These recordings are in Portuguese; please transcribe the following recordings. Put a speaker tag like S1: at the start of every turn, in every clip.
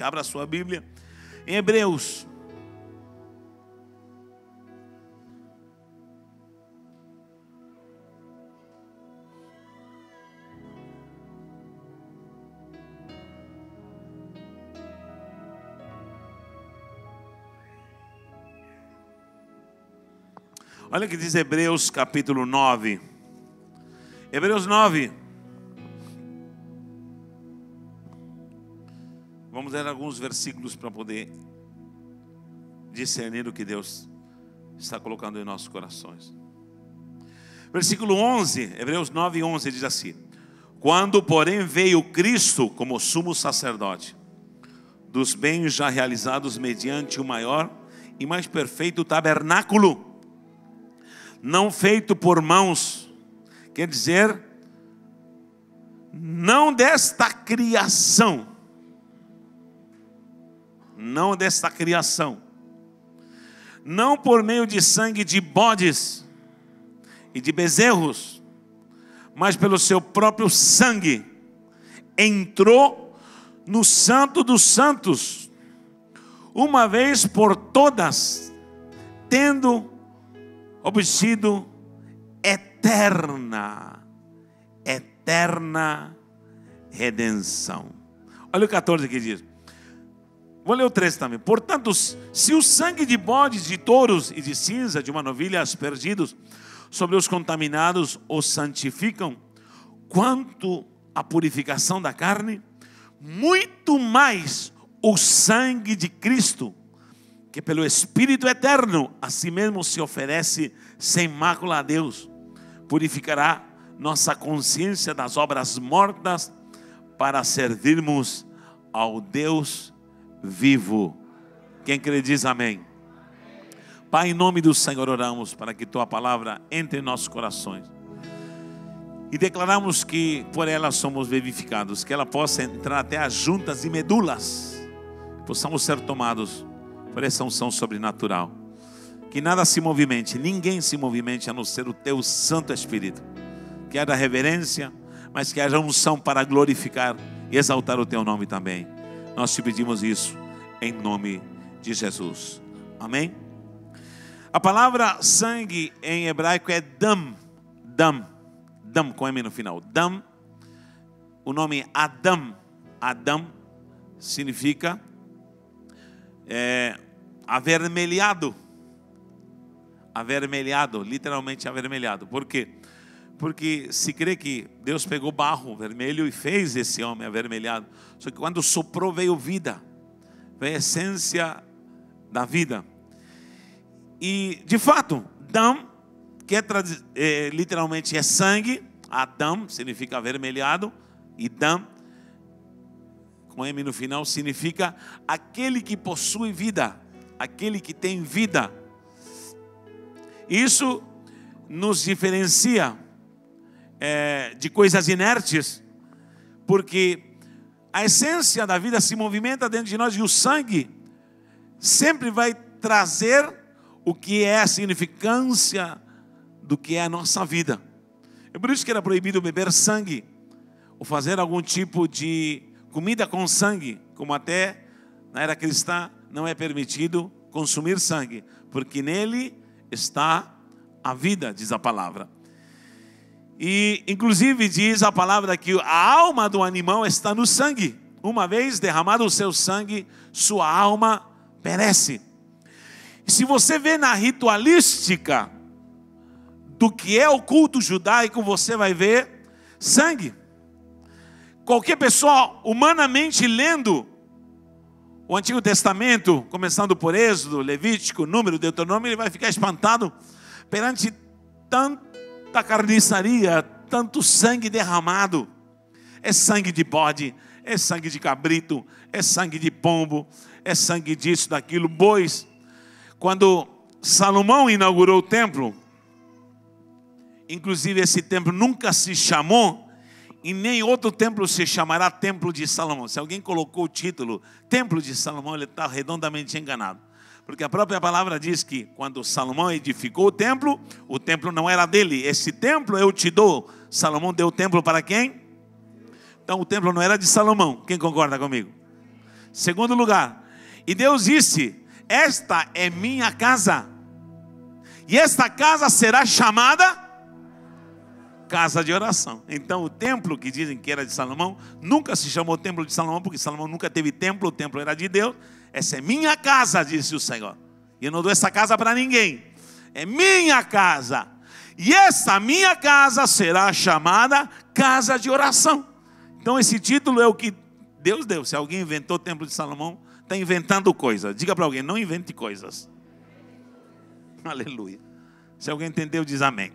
S1: Abra a sua Bíblia em Hebreus. Olha o que diz Hebreus capítulo 9. Hebreus 9. Vamos ler alguns versículos para poder discernir o que Deus está colocando em nossos corações. Versículo 11, Hebreus 9, 11 diz assim: quando porém veio Cristo como sumo sacerdote dos bens já realizados mediante o maior e mais perfeito tabernáculo, não feito por mãos, quer dizer, não desta criação, não por meio de sangue de bodes e de bezerros, mas pelo seu próprio sangue, entrou no Santo dos Santos, uma vez por todas, tendo obtido eterna redenção. Olha o 14 que diz. Vou ler o 13 também. Portanto, se o sangue de bodes, de touros e de cinza, de uma novilha aspergidos sobre os contaminados os santificam, quanto à purificação da carne, muito mais o sangue de Cristo, que pelo Espírito eterno a si mesmo se oferece sem mácula a Deus, purificará nossa consciência das obras mortas para servirmos ao Deus vivo. Quem crê diz amém. Pai, em nome do Senhor oramos para que Tua palavra entre em nossos corações e declaramos que por ela somos vivificados, que ela possa entrar até as juntas e medulas, possamos ser tomados por essa unção sobrenatural, que nada se movimente, ninguém se movimente a não ser o Teu Santo Espírito, que haja reverência, mas que haja unção para glorificar e exaltar o Teu nome também. Nós te pedimos isso em nome de Jesus, amém? A palavra sangue em hebraico é dam com M no final. Dam, o nome Adam significa avermelhado, literalmente avermelhado. Por quê? Porque se crê que Deus pegou barro vermelho e fez esse homem avermelhado. Só que quando soprou veio vida, veio a essência da vida. E de fato, dam, que literalmente é sangue. Adam significa avermelhado, e dam, com M no final, significa aquele que possui vida, aquele que tem vida. Isso nos diferencia de coisas inertes, porque a essência da vida se movimenta dentro de nós, e o sangue sempre vai trazer o que é a significância do que é a nossa vida. É por isso que era proibido beber sangue, ou fazer algum tipo de comida com sangue, como até na era cristã não é permitido consumir sangue, porque nele está a vida, diz a palavra. E inclusive diz a palavra que a alma do animal está no sangue. Uma vez derramado o seu sangue, sua alma perece. E se você vê na ritualística do que é o culto judaico, você vai ver sangue. Qualquer pessoa humanamente lendo o Antigo Testamento, começando por Êxodo, Levítico, Número, Deuteronômio, ele vai ficar espantado perante tanta carniçaria, tanto sangue derramado. É sangue de bode, é sangue de cabrito, é sangue de pombo, é sangue disso, daquilo, bois. Quando Salomão inaugurou o templo, inclusive esse templo nunca se chamou, e nem outro templo se chamará Templo de Salomão. Se alguém colocou o título Templo de Salomão, ele está redondamente enganado. Porque a própria palavra diz que quando Salomão edificou o templo não era dele. Esse templo eu te dou. Salomão deu o templo para quem? Então o templo não era de Salomão. Quem concorda comigo? Segundo lugar, e Deus disse: esta é minha casa, e esta casa será chamada casa de oração. Então o templo que dizem que era de Salomão, nunca se chamou templo de Salomão, porque Salomão nunca teve templo, o templo era de Deus. Essa é minha casa, disse o Senhor, e eu não dou essa casa para ninguém, é minha casa, e essa minha casa será chamada casa de oração. Então esse título é o que Deus deu. Se alguém inventou o templo de Salomão, está inventando coisas. Diga para alguém: não invente coisas. Aleluia. Se alguém entendeu, diz amém.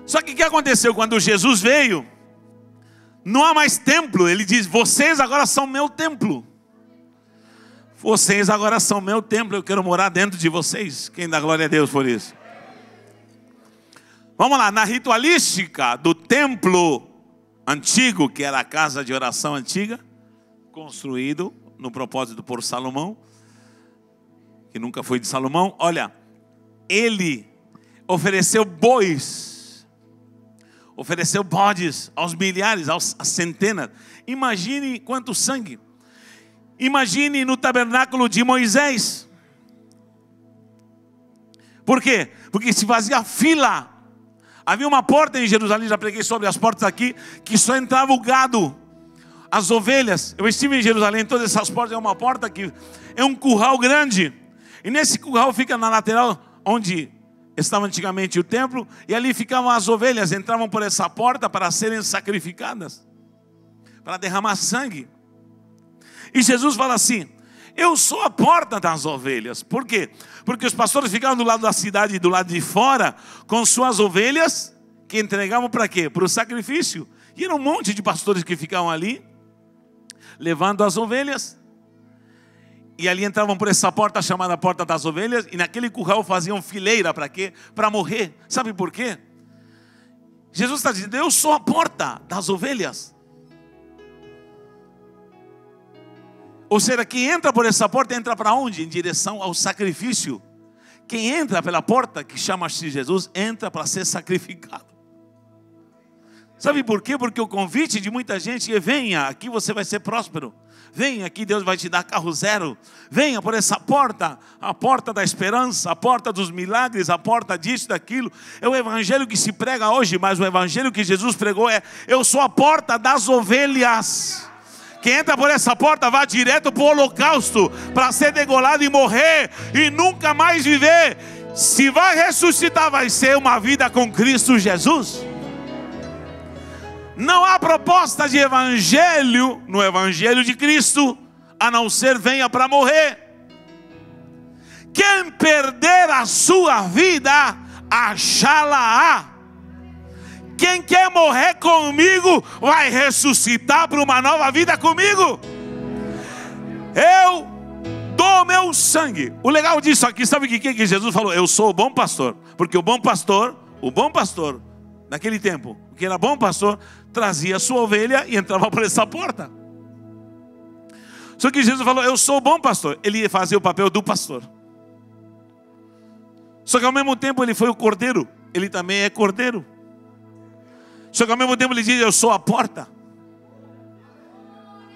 S1: Só que o que aconteceu quando Jesus veio? Não há mais templo. Ele diz: vocês agora são meu templo. Vocês agora são meu templo. Eu quero morar dentro de vocês. Quem dá glória a Deus por isso? Vamos lá, na ritualística do templo antigo, que era a casa de oração antiga, construído no propósito por Salomão, que nunca foi de Salomão. Olha, ele ofereceu bois, ofereceu bodes aos milhares, às centenas. Imagine quanto sangue. Imagine no tabernáculo de Moisés. Por quê? Porque se fazia fila. Havia uma porta em Jerusalém, já preguei sobre as portas aqui, que só entrava o gado, as ovelhas. Eu estive em Jerusalém, todas essas portas é uma porta que é um curral grande. E nesse curral fica na lateral onde estava antigamente o templo, e ali ficavam as ovelhas, entravam por essa porta para serem sacrificadas, para derramar sangue. E Jesus fala assim: eu sou a porta das ovelhas. Por quê? Porque os pastores ficavam do lado da cidade e do lado de fora com suas ovelhas, que entregavam para quê? Para o sacrifício. E era um monte de pastores que ficavam ali, levando as ovelhas. E ali entravam por essa porta chamada porta das ovelhas, e naquele curral faziam fileira para quê? Para morrer. Sabe por quê? Jesus está dizendo: eu sou a porta das ovelhas. Ou seja, quem entra por essa porta entra para onde? Em direção ao sacrifício. Quem entra pela porta, que chama-se Jesus, entra para ser sacrificado. Sabe por quê? Porque o convite de muita gente é: venha, aqui você vai ser próspero. Venha, aqui Deus vai te dar carro zero. Venha por essa porta, a porta da esperança, a porta dos milagres, a porta disso, daquilo. É o evangelho que se prega hoje, mas o evangelho que Jesus pregou é: eu sou a porta das ovelhas. Quem entra por essa porta vai direto para o holocausto, para ser degolado e morrer, e nunca mais viver. Se vai ressuscitar, vai ser uma vida com Cristo Jesus. Não há proposta de evangelho no evangelho de Cristo, a não ser venha para morrer. Quem perder a sua vida, achá-la-á. Quem quer morrer comigo, vai ressuscitar para uma nova vida comigo. Eu dou meu sangue. O legal disso aqui, sabe o que Jesus falou? Eu sou o bom pastor. Porque o bom pastor, naquele tempo, o que era bom pastor, trazia a sua ovelha e entrava por essa porta. Só que Jesus falou: eu sou o bom pastor. Ele ia fazer o papel do pastor. Só que ao mesmo tempo ele foi o cordeiro. Ele também é cordeiro. Só que ao mesmo tempo ele diz: eu sou a porta.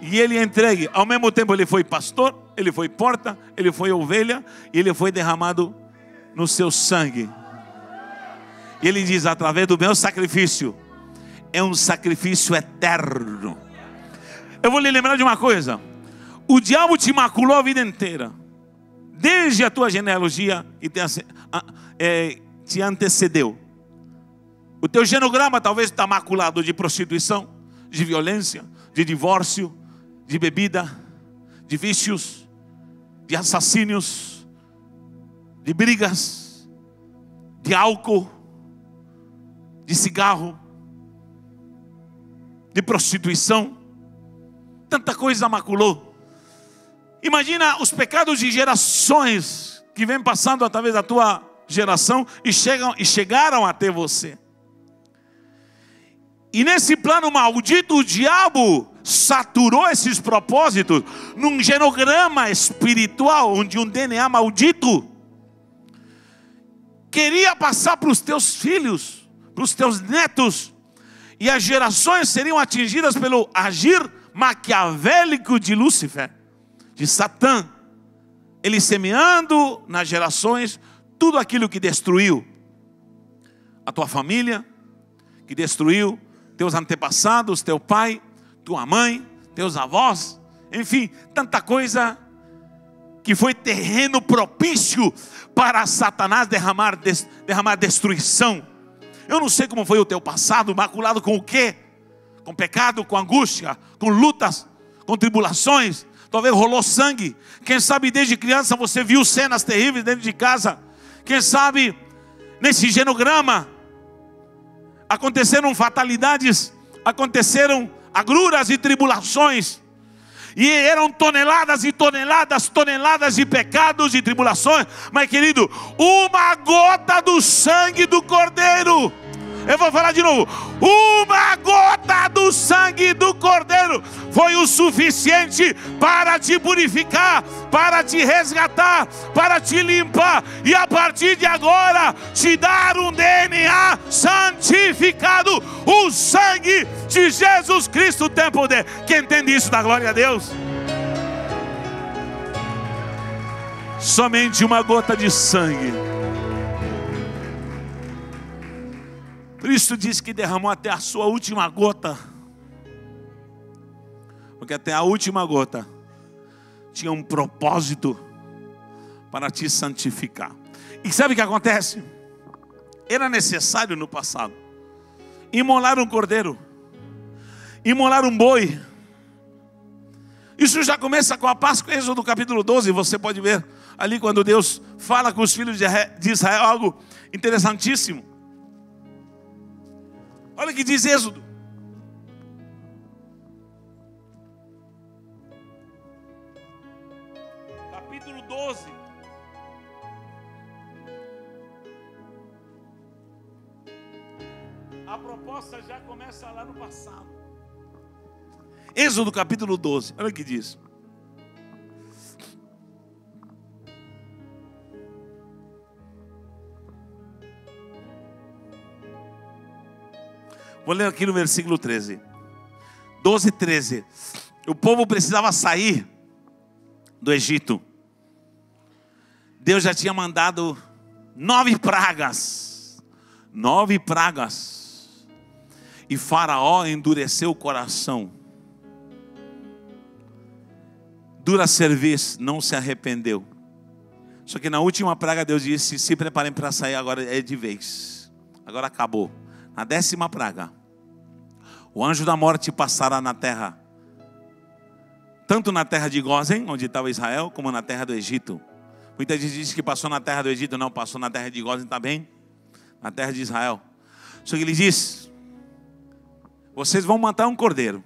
S1: E ele é entregue. Ao mesmo tempo ele foi pastor, ele foi porta, ele foi ovelha, e ele foi derramado no seu sangue. E ele diz: através do meu sacrifício, é um sacrifício eterno. Eu vou lhe lembrar de uma coisa: o diabo te maculou a vida inteira, desde a tua genealogia, e te antecedeu. O teu genograma talvez está maculado de prostituição, de violência, de divórcio, de bebida, de vícios, de assassínios, de brigas, de álcool, de cigarro, de prostituição. Tanta coisa maculou. Imagina os pecados de gerações que vêm passando através da tua geração e chegaram até você. E nesse plano maldito, o diabo saturou esses propósitos num genograma espiritual, onde um DNA maldito queria passar para os teus filhos, para os teus netos. E as gerações seriam atingidas pelo agir maquiavélico de Lúcifer, de Satã. Ele semeando nas gerações tudo aquilo que destruiu a tua família, que destruiu teus antepassados, teu pai, tua mãe, teus avós, enfim, tanta coisa que foi terreno propício para Satanás derramar destruição. Eu não sei como foi o teu passado, maculado com o quê? Com pecado, com angústia, com lutas, com tribulações. Talvez rolou sangue. Quem sabe desde criança você viu cenas terríveis dentro de casa. Quem sabe nesse genograma aconteceram fatalidades, aconteceram agruras e tribulações. E eram toneladas e toneladas, toneladas de pecados e tribulações. Mas querido, uma gota do sangue do Cordeiro. Eu vou falar de novo. Uma gota do sangue do Cordeiro foi o suficiente para te purificar, para te resgatar, para te limpar. E a partir de agora, te dar um DNA santificado. O sangue de Jesus Cristo tem poder. Quem entende isso, dá glória a Deus. Somente uma gota de sangue. Cristo disse que derramou até a sua última gota. Porque até a última gota tinha um propósito para te santificar. E sabe o que acontece? Era necessário no passado imolar um cordeiro, imolar um boi. Isso já começa com a Páscoa, Êxodo capítulo 12. Você pode ver ali quando Deus fala com os filhos de Israel algo interessantíssimo. Olha o que diz Êxodo. Capítulo 12. A proposta já começa lá no passado. Êxodo capítulo 12. Olha o que diz. Vou ler aqui no versículo 13. 12, 13. O povo precisava sair do Egito. Deus já tinha mandado 9 pragas. 9 pragas. E Faraó endureceu o coração. Dura serviço, não se arrependeu. Só que na última praga Deus disse: se preparem para sair, agora é de vez. Agora acabou. Na 10ª praga, o anjo da morte passará na terra, tanto na terra de Gósen, onde estava Israel, como na terra do Egito. Muita gente diz que passou na terra do Egito. Não, passou na terra de Gósen também, na terra de Israel. Só que ele diz: vocês vão matar um cordeiro.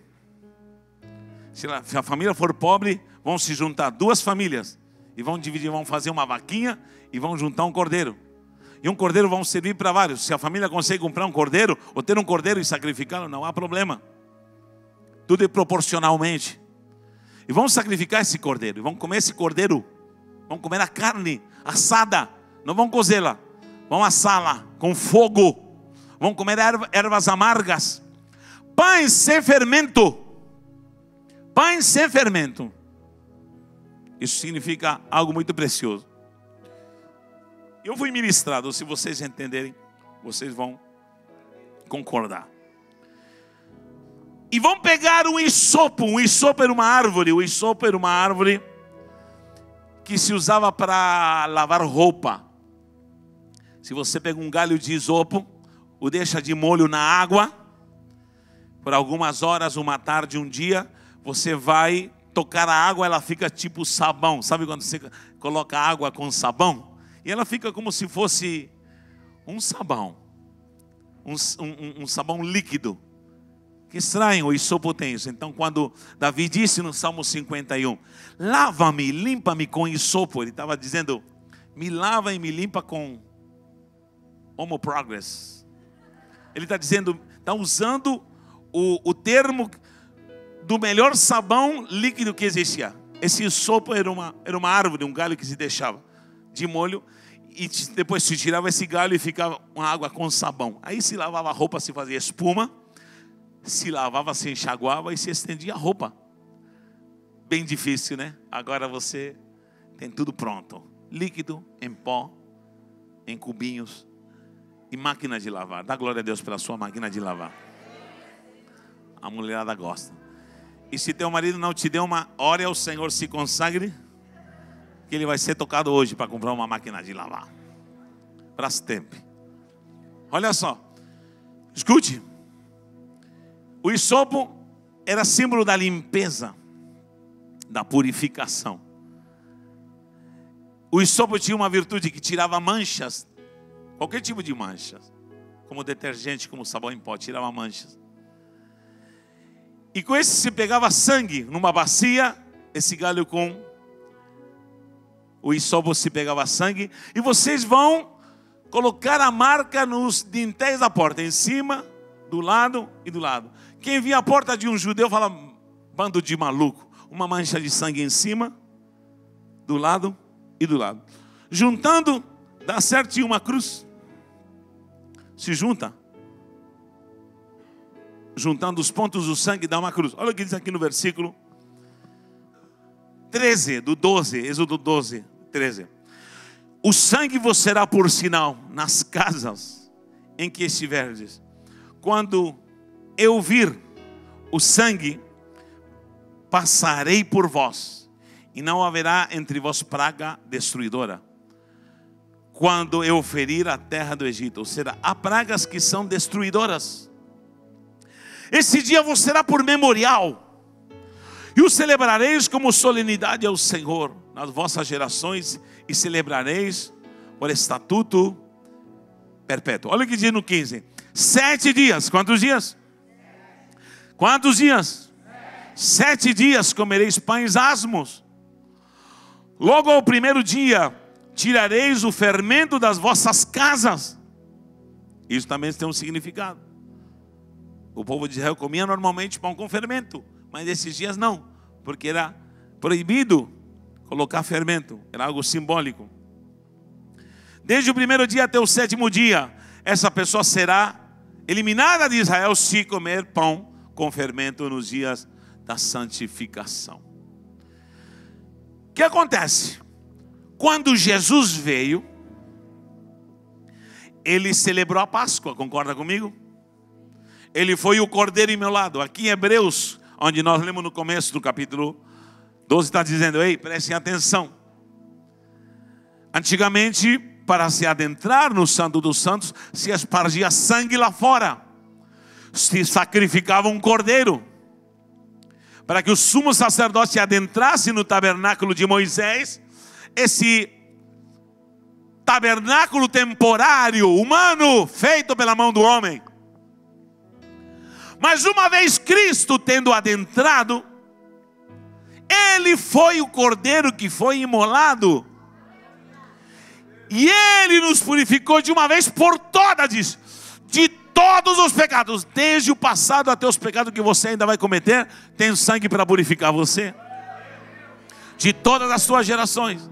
S1: Se a família for pobre, vão se juntar 2 famílias e vão dividir, vão fazer uma vaquinha e vão juntar um cordeiro. E um cordeiro vão servir para vários. Se a família consegue comprar um cordeiro ou ter um cordeiro e sacrificá-lo, não há problema. Tudo é proporcionalmente. E vão sacrificar esse cordeiro. E vão comer esse cordeiro. Vão comer a carne assada. Não vão cozê-la. Vão assá-la com fogo. Vão comer ervas amargas. Pães sem fermento. Pães sem fermento. Isso significa algo muito precioso. Eu fui ministrado, se vocês entenderem, vocês vão concordar. E vão pegar um isopo. Um isopo era uma árvore. O isopo era uma árvore que se usava para lavar roupa. Se você pega um galho de isopo, o deixa de molho na água, por algumas horas, uma tarde, um dia, você vai tocar a água, ela fica tipo sabão. Sabe quando você coloca água com sabão? E ela fica como se fosse um sabão. Um sabão líquido. Que estranho, o isopo tem isso. Então quando Davi disse no Salmo 51, lava-me, limpa-me com isopo. Ele estava dizendo, me lava e me limpa com Homo Progress. Ele está dizendo, está usando o termo do melhor sabão líquido que existia. Esse isopo era uma árvore, um galho que se deixava de molho, e depois se tirava esse galho e ficava uma água com sabão. Aí se lavava a roupa, se fazia espuma, se lavava, se enxaguava e se estendia a roupa. Bem difícil, né? Agora você tem tudo pronto. Líquido, em pó, em cubinhos e máquina de lavar. Dá glória a Deus pela sua máquina de lavar. A mulherada gosta. E se teu marido não te deu uma, ore ao Senhor, se consagre, que ele vai ser tocado hoje para comprar uma máquina de lavar. Brastemp. Olha só. Escute. O hisopo era símbolo da limpeza, da purificação. O hisopo tinha uma virtude que tirava manchas, qualquer tipo de manchas, como detergente, como sabão em pó, tirava manchas. E com esse se pegava sangue numa bacia, esse galho com o hisopo se pegava sangue, e vocês vão colocar a marca nos dintéis da porta, em cima, do lado e do lado. Quem via a porta de um judeu fala, bando de maluco, uma mancha de sangue em cima, do lado e do lado. Juntando, dá certinho uma cruz. Se junta. Juntando os pontos do sangue, dá uma cruz. Olha o que diz aqui no versículo 13, do 12, Êxodo 12, 13. O sangue vos será por sinal nas casas em que estiverdes. Quando eu vir o sangue, passarei por vós, e não haverá entre vós praga destruidora. Quando eu ferir a terra do Egito, ou seja, há pragas que são destruidoras. Esse dia vos será por memorial, e o celebrareis como solenidade ao Senhor nas vossas gerações, e celebrareis por estatuto perpétuo. Olha o que diz no 15: 7 dias, quantos dias? Quantos dias? 7 dias comereis pães asmos. Logo ao primeiro dia tirareis o fermento das vossas casas. Isso também tem um significado. O povo de Israel comia normalmente pão com fermento, mas nesses dias não, porque era proibido colocar fermento, era algo simbólico. Desde o primeiro dia até o 7º dia, essa pessoa será eliminada de Israel se comer pão com fermento nos dias da santificação. O que acontece? Quando Jesus veio, ele celebrou a Páscoa, concorda comigo? Ele foi o cordeiro imolado. Aqui em Hebreus, onde nós lemos no começo do capítulo 12, está dizendo, ei, prestem atenção. Antigamente, para se adentrar no Santo dos Santos, se espargia sangue lá fora. Se sacrificava um cordeiro. Para que o sumo sacerdote adentrasse no tabernáculo de Moisés, esse tabernáculo temporário, humano, feito pela mão do homem. Mas uma vez Cristo tendo adentrado, Ele foi o cordeiro que foi imolado. E Ele nos purificou de uma vez por todas, de todos os pecados, desde o passado até os pecados que você ainda vai cometer, tem sangue para purificar você. De todas as suas gerações.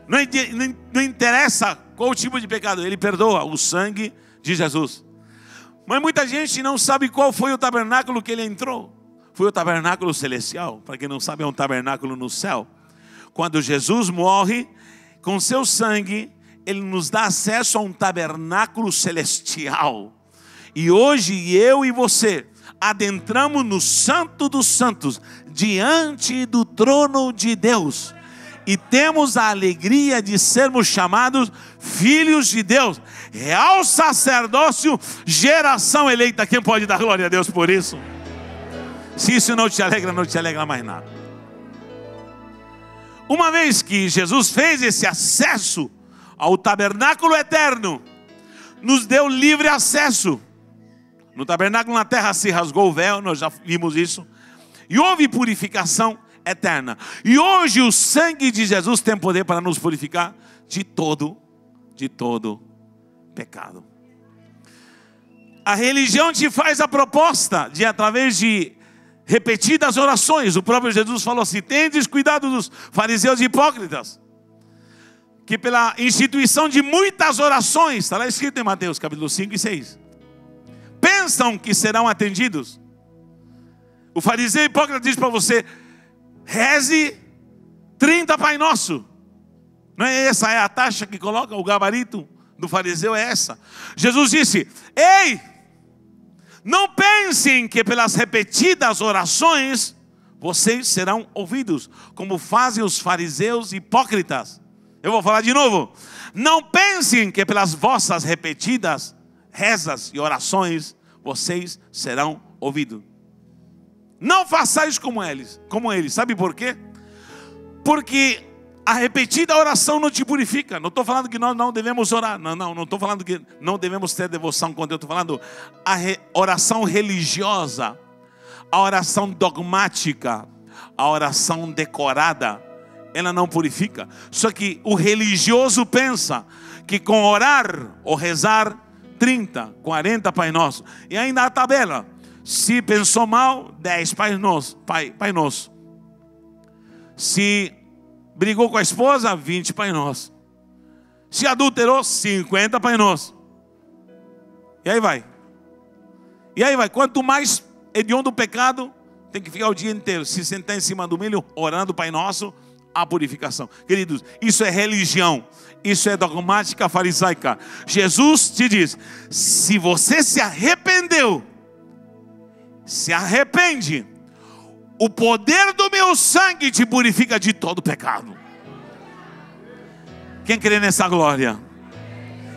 S1: Não interessa qual tipo de pecado, Ele perdoa, o sangue de Jesus. Mas muita gente não sabe qual foi o tabernáculo que Ele entrou. Foi o tabernáculo celestial. Para quem não sabe, é um tabernáculo no céu. Quando Jesus morre, com seu sangue, Ele nos dá acesso a um tabernáculo celestial. E hoje eu e você adentramos no Santo dos Santos, diante do trono de Deus. E temos a alegria de sermos chamados filhos de Deus, real sacerdócio, geração eleita. Quem pode dar glória a Deus por isso? Se isso não te alegra mais nada. Uma vez que Jesus fez esse acesso ao tabernáculo eterno, nos deu livre acesso. No tabernáculo na terra se rasgou o véu, nós já vimos isso, e houve purificação eterna. E hoje o sangue de Jesus tem poder para nos purificar de todo pecado. A religião te faz a proposta de, através de repetidas orações, o próprio Jesus falou assim: tendes cuidado dos fariseus e hipócritas, que pela instituição de muitas orações, está lá escrito em Mateus capítulo 5 e 6, pensam que serão atendidos, O fariseu hipócrita diz para você: reze 30 Pai Nosso. Não é essa é a taxa que coloca? O gabarito do fariseu é essa. Jesus disse: ei, não pensem que pelas repetidas orações vocês serão ouvidos, como fazem os fariseus hipócritas. Eu vou falar de novo. Não pensem que pelas vossas repetidas rezas e orações vocês serão ouvidos. Não façais como eles. Sabe por quê? Porque a repetida oração não te purifica. Não estou falando que nós não devemos orar. Não estou falando que não devemos ter devoção com Deus. Estou falando a oração religiosa, a oração dogmática, a oração decorada, ela não purifica. Só que o religioso pensa que com orar ou rezar 30, 40 Pai Nosso, e ainda a tabela: se pensou mal, 10 Pai Nosso, Pai Nosso. Se brigou com a esposa, 20 Pai Nosso. Se adulterou, 50 Pai Nosso. E aí vai. Quanto mais hediondo o pecado, tem que ficar o dia inteiro se sentar em cima do milho, orando Pai Nosso, a purificação. Queridos, isso é religião. Isso é dogmática farisaica. Jesus te diz: se você se arrependeu, se arrepende, o poder do meu sangue te purifica de todo pecado. Quem crê nessa glória?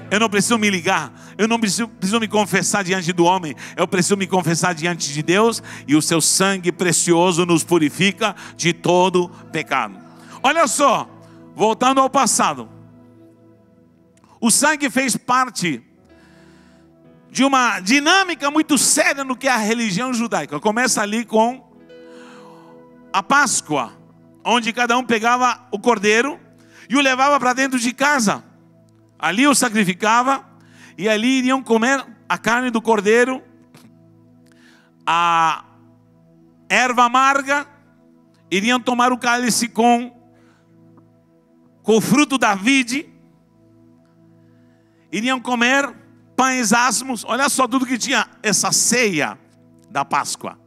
S1: Eu não preciso me ligar, eu não preciso me confessar diante do homem, eu preciso me confessar diante de Deus, e o seu sangue precioso nos purifica de todo pecado. Olha só, voltando ao passado, o sangue fez parte de uma dinâmica muito séria no que é a religião judaica. Começa ali com a Páscoa, onde cada um pegava o cordeiro e o levava para dentro de casa. Ali o sacrificava, e ali iriam comer a carne do cordeiro, a erva amarga, iriam tomar o cálice com o fruto da vide, iriam comer pães asmos. Olha só tudo que tinha essa ceia da Páscoa: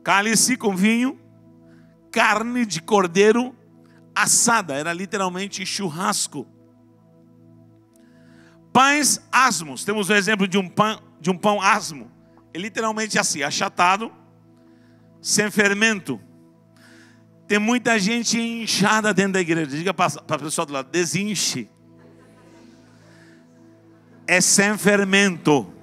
S1: cálice com vinho, carne de cordeiro assada, era literalmente churrasco. Pães asmos, temos o exemplo de um pão asmo, é literalmente assim, achatado, sem fermento. Tem muita gente inchada dentro da igreja. Diga para a pessoa do lado: desinche. É sem fermento.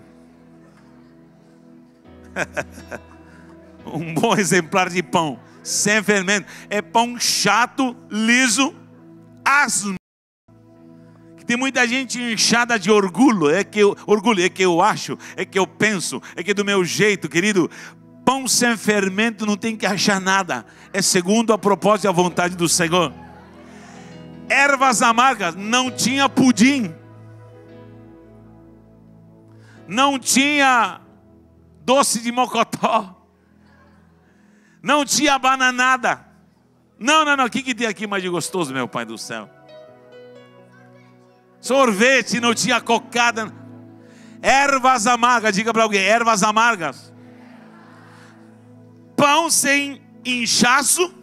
S1: Um bom exemplar de pão sem fermento. É pão chato, liso, asmo. Tem muita gente inchada de orgulho. É que eu acho, é que eu penso, é que do meu jeito, querido. Pão sem fermento não tem que achar nada. É segundo a propósito e a vontade do Senhor. Ervas amargas, não tinha pudim, não tinha doce de mocotó, não tinha bananada. Não. O que tem aqui mais de gostoso, meu Pai do céu? Sorvete, não tinha cocada. Ervas amargas, diga para alguém: ervas amargas. Pão sem inchaço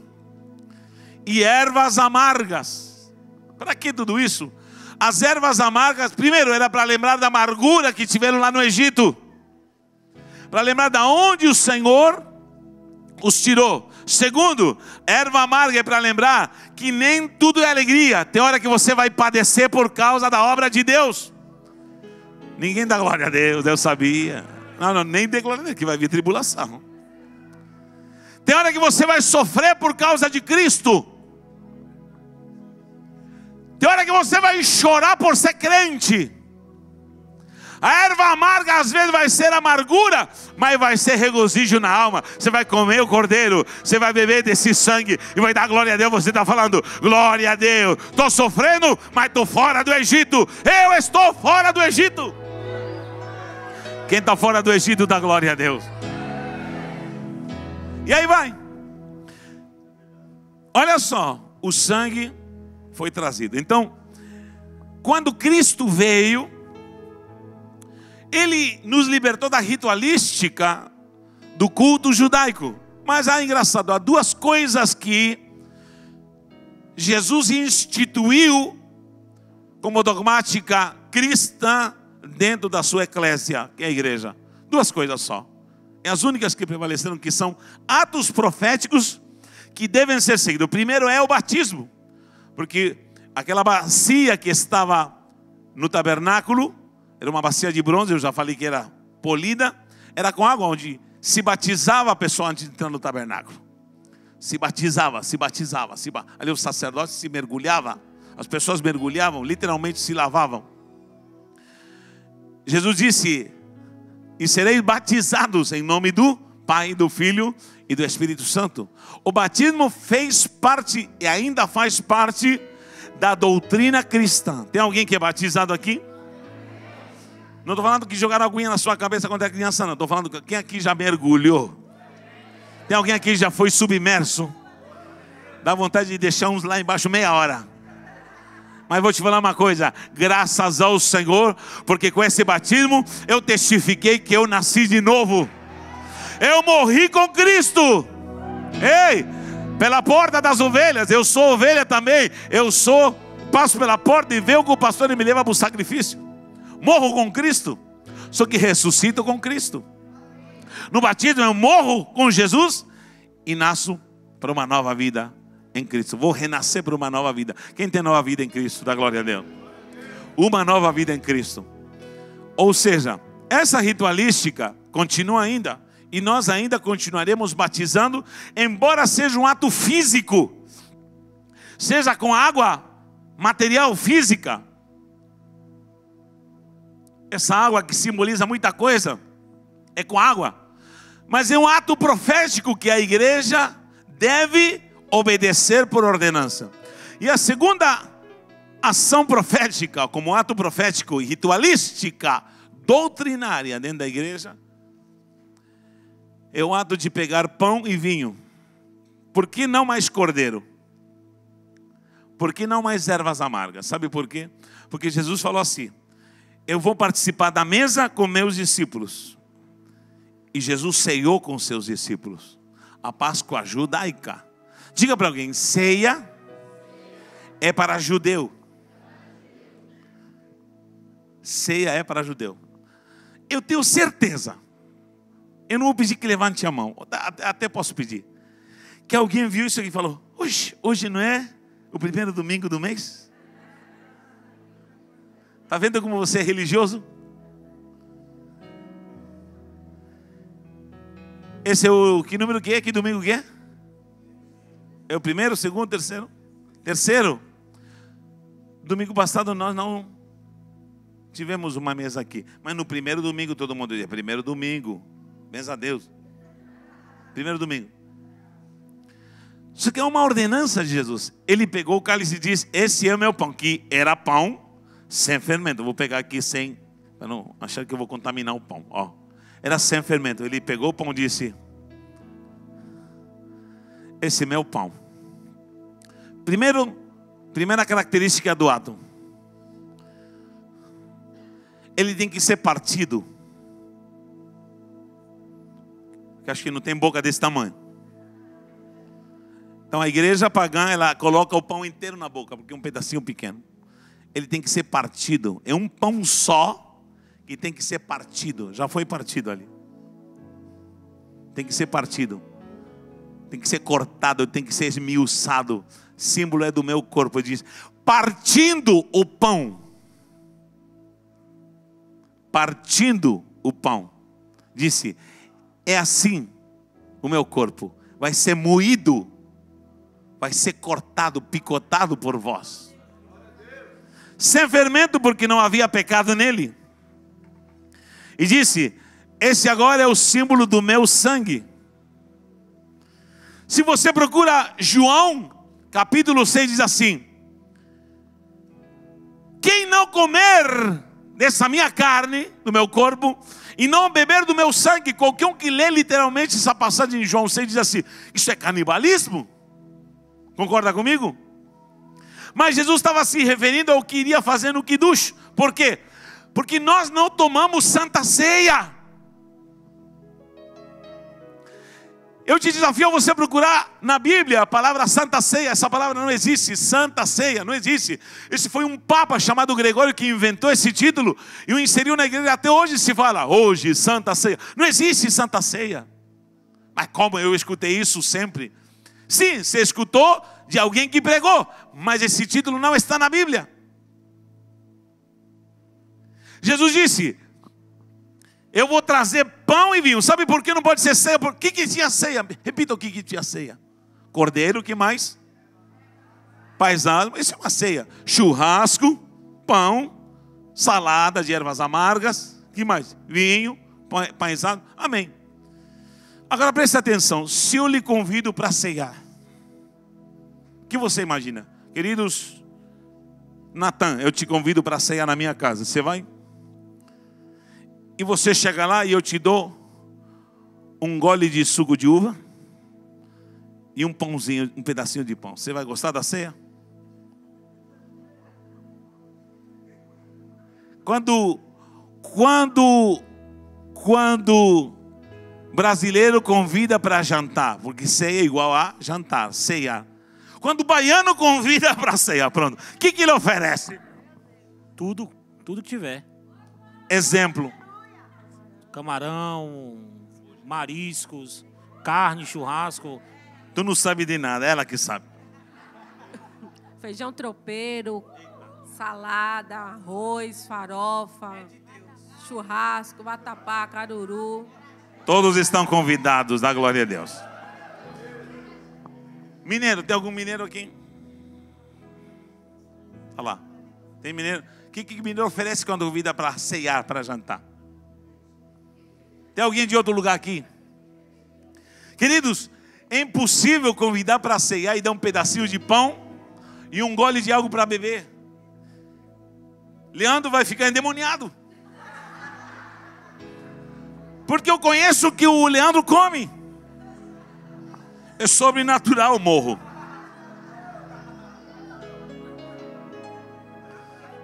S1: e ervas amargas. Para que tudo isso? As ervas amargas, primeiro, era para lembrar da amargura que tiveram lá no Egito, para lembrar de onde o Senhor os tirou. Segundo, erva amarga é para lembrar que nem tudo é alegria. Tem hora que você vai padecer por causa da obra de Deus. Ninguém dá glória a Deus, Deus sabia. Não, nem dê glória a Deus, que vai vir tribulação. Tem hora que você vai sofrer por causa de Cristo. Tem hora que você vai chorar por ser crente. A erva amarga às vezes vai ser amargura, mas vai ser regozijo na alma. Você vai comer o cordeiro, você vai beber desse sangue e vai dar glória a Deus. Você está falando: glória a Deus, estou sofrendo, mas estou fora do Egito. Eu estou fora do Egito. Quem está fora do Egito dá glória a Deus. E aí vai. Olha só, o sangue foi trazido. Então, quando Cristo veio, Ele nos libertou da ritualística do culto judaico. Mas engraçado, há duas coisas que Jesus instituiu como dogmática cristã dentro da sua eclésia, que é a igreja. Duas coisas só. É as únicas que prevaleceram, que são atos proféticos que devem ser seguidos. O primeiro é o batismo, porque aquela bacia que estava no tabernáculo era uma bacia de bronze, eu já falei que era polida, era com água, onde se batizava a pessoa antes de entrar no tabernáculo. Se batizava. Ali o sacerdote se mergulhava, as pessoas mergulhavam, literalmente se lavavam. Jesus disse: e sereis batizados em nome do Pai, do Filho e do Espírito Santo. O batismo fez parte e ainda faz parte da doutrina cristã. Tem alguém que é batizado aqui? Não estou falando que jogaram aguinha na sua cabeça quando é criança, não. Estou falando que quem aqui já mergulhou? Tem alguém aqui que já foi submerso? Dá vontade de deixar uns lá embaixo meia hora. Mas vou te falar uma coisa, graças ao Senhor, porque com esse batismo eu testifiquei que eu nasci de novo. Eu morri com Cristo. Ei, pela porta das ovelhas, eu sou ovelha também. Passo pela porta e vejo que o pastor me leva para o sacrifício. Morro com Cristo, só que ressuscito com Cristo. No batismo eu morro com Jesus e nasço para uma nova vida em Cristo. Vou renascer para uma nova vida. Quem tem nova vida em Cristo? Dá glória a Deus. Uma nova vida em Cristo. Ou seja, essa ritualística continua ainda. E nós ainda continuaremos batizando, embora seja um ato físico. Seja com água material física. Essa água que simboliza muita coisa é com água. Mas é um ato profético que a igreja deve obedecer por ordenança. E a segunda ação profética, como ato profético e ritualística, doutrinária dentro da igreja, é o ato de pegar pão e vinho. Por que não mais cordeiro? Por que não mais ervas amargas? Sabe por quê? Porque Jesus falou assim: eu vou participar da mesa com meus discípulos. E Jesus ceiou com seus discípulos. A Páscoa judaica. Diga para alguém: ceia é para judeu. Ceia é para judeu. Eu tenho certeza. Eu não vou pedir que levante a mão. Até posso pedir. Que alguém viu isso aqui e falou: hoje não é o primeiro domingo do mês? Está vendo como você é religioso? Esse é o que número que é? Que domingo que é? É o primeiro, segundo, terceiro? Terceiro. Domingo passado nós não tivemos uma mesa aqui. Mas no primeiro domingo todo mundo dizia: primeiro domingo. Benza a Deus. Primeiro domingo. Isso aqui é uma ordenança de Jesus. Ele pegou o cálice e disse: esse é o meu pão. Que era pão sem fermento. Eu vou pegar aqui sem, para não achar que eu vou contaminar o pão. Ó, era sem fermento. Ele pegou o pão e disse: esse é meu pão. Primeira característica do ato: ele tem que ser partido. Que acho que não tem boca desse tamanho. Então a igreja pagã, ela coloca o pão inteiro na boca, porque é um pedacinho pequeno. Ele tem que ser partido. É um pão só que tem que ser partido. Já foi partido ali. Tem que ser partido. Tem que ser cortado, tem que ser esmiuçado. Símbolo é do meu corpo. Ele diz: partindo o pão. Partindo o pão. Disse: é assim o meu corpo. Vai ser moído. Vai ser cortado, picotado por vós. Sem fermento, porque não havia pecado nele. E disse: esse agora é o símbolo do meu sangue. Se você procura João, capítulo 6, diz assim: quem não comer dessa minha carne, do meu corpo, e não beber do meu sangue, qualquer um que lê literalmente essa passagem em João 6 diz assim: isso é canibalismo. Concorda comigo? Mas Jesus estava se referindo ao que iria fazer no Kiddush. Por quê? Porque nós não tomamos santa ceia. Eu te desafio a você procurar na Bíblia a palavra Santa Ceia. Essa palavra não existe, Santa Ceia, não existe. Esse foi um papa chamado Gregório que inventou esse título e o inseriu na igreja. Até hoje se fala, hoje, Santa Ceia. Não existe Santa Ceia. Mas como eu escutei isso sempre? Sim, você escutou de alguém que pregou, mas esse título não está na Bíblia. Jesus disse, eu vou trazer pão e vinho. Sabe por que não pode ser ceia? Por que tinha ceia? Repita o que tinha ceia. Cordeiro, o que mais? Paisagem, isso é uma ceia. Churrasco, pão, salada de ervas amargas, o que mais? Vinho, paisagem, amém. Agora preste atenção, se eu lhe convido para ceiar, o que você imagina? Queridos, Natan, eu te convido para ceiar na minha casa, você vai? E você chega lá e eu te dou um gole de suco de uva e um pãozinho, um pedacinho de pão. Você vai gostar da ceia? Quando brasileiro convida para jantar, porque ceia é igual a jantar, ceia. Quando o baiano convida para ceia, pronto. O que ele oferece?
S2: Tudo que tiver.
S1: Exemplo.
S2: Camarão, mariscos, carne, churrasco.
S1: Tu não sabe de nada, ela que sabe.
S3: Feijão tropeiro, salada, arroz, farofa, churrasco, vatapá, caruru.
S1: Todos estão convidados, dá glória a Deus. Mineiro, tem algum mineiro aqui? Olha lá. Tem mineiro? O que mineiro oferece quando convida para ceiar, para jantar? Tem alguém de outro lugar aqui? Queridos, é impossível convidar para ceiar e dar um pedacinho de pão e um gole de algo para beber. Leandro vai ficar endemoniado. Porque eu conheço o que o Leandro come. É sobrenatural, morro.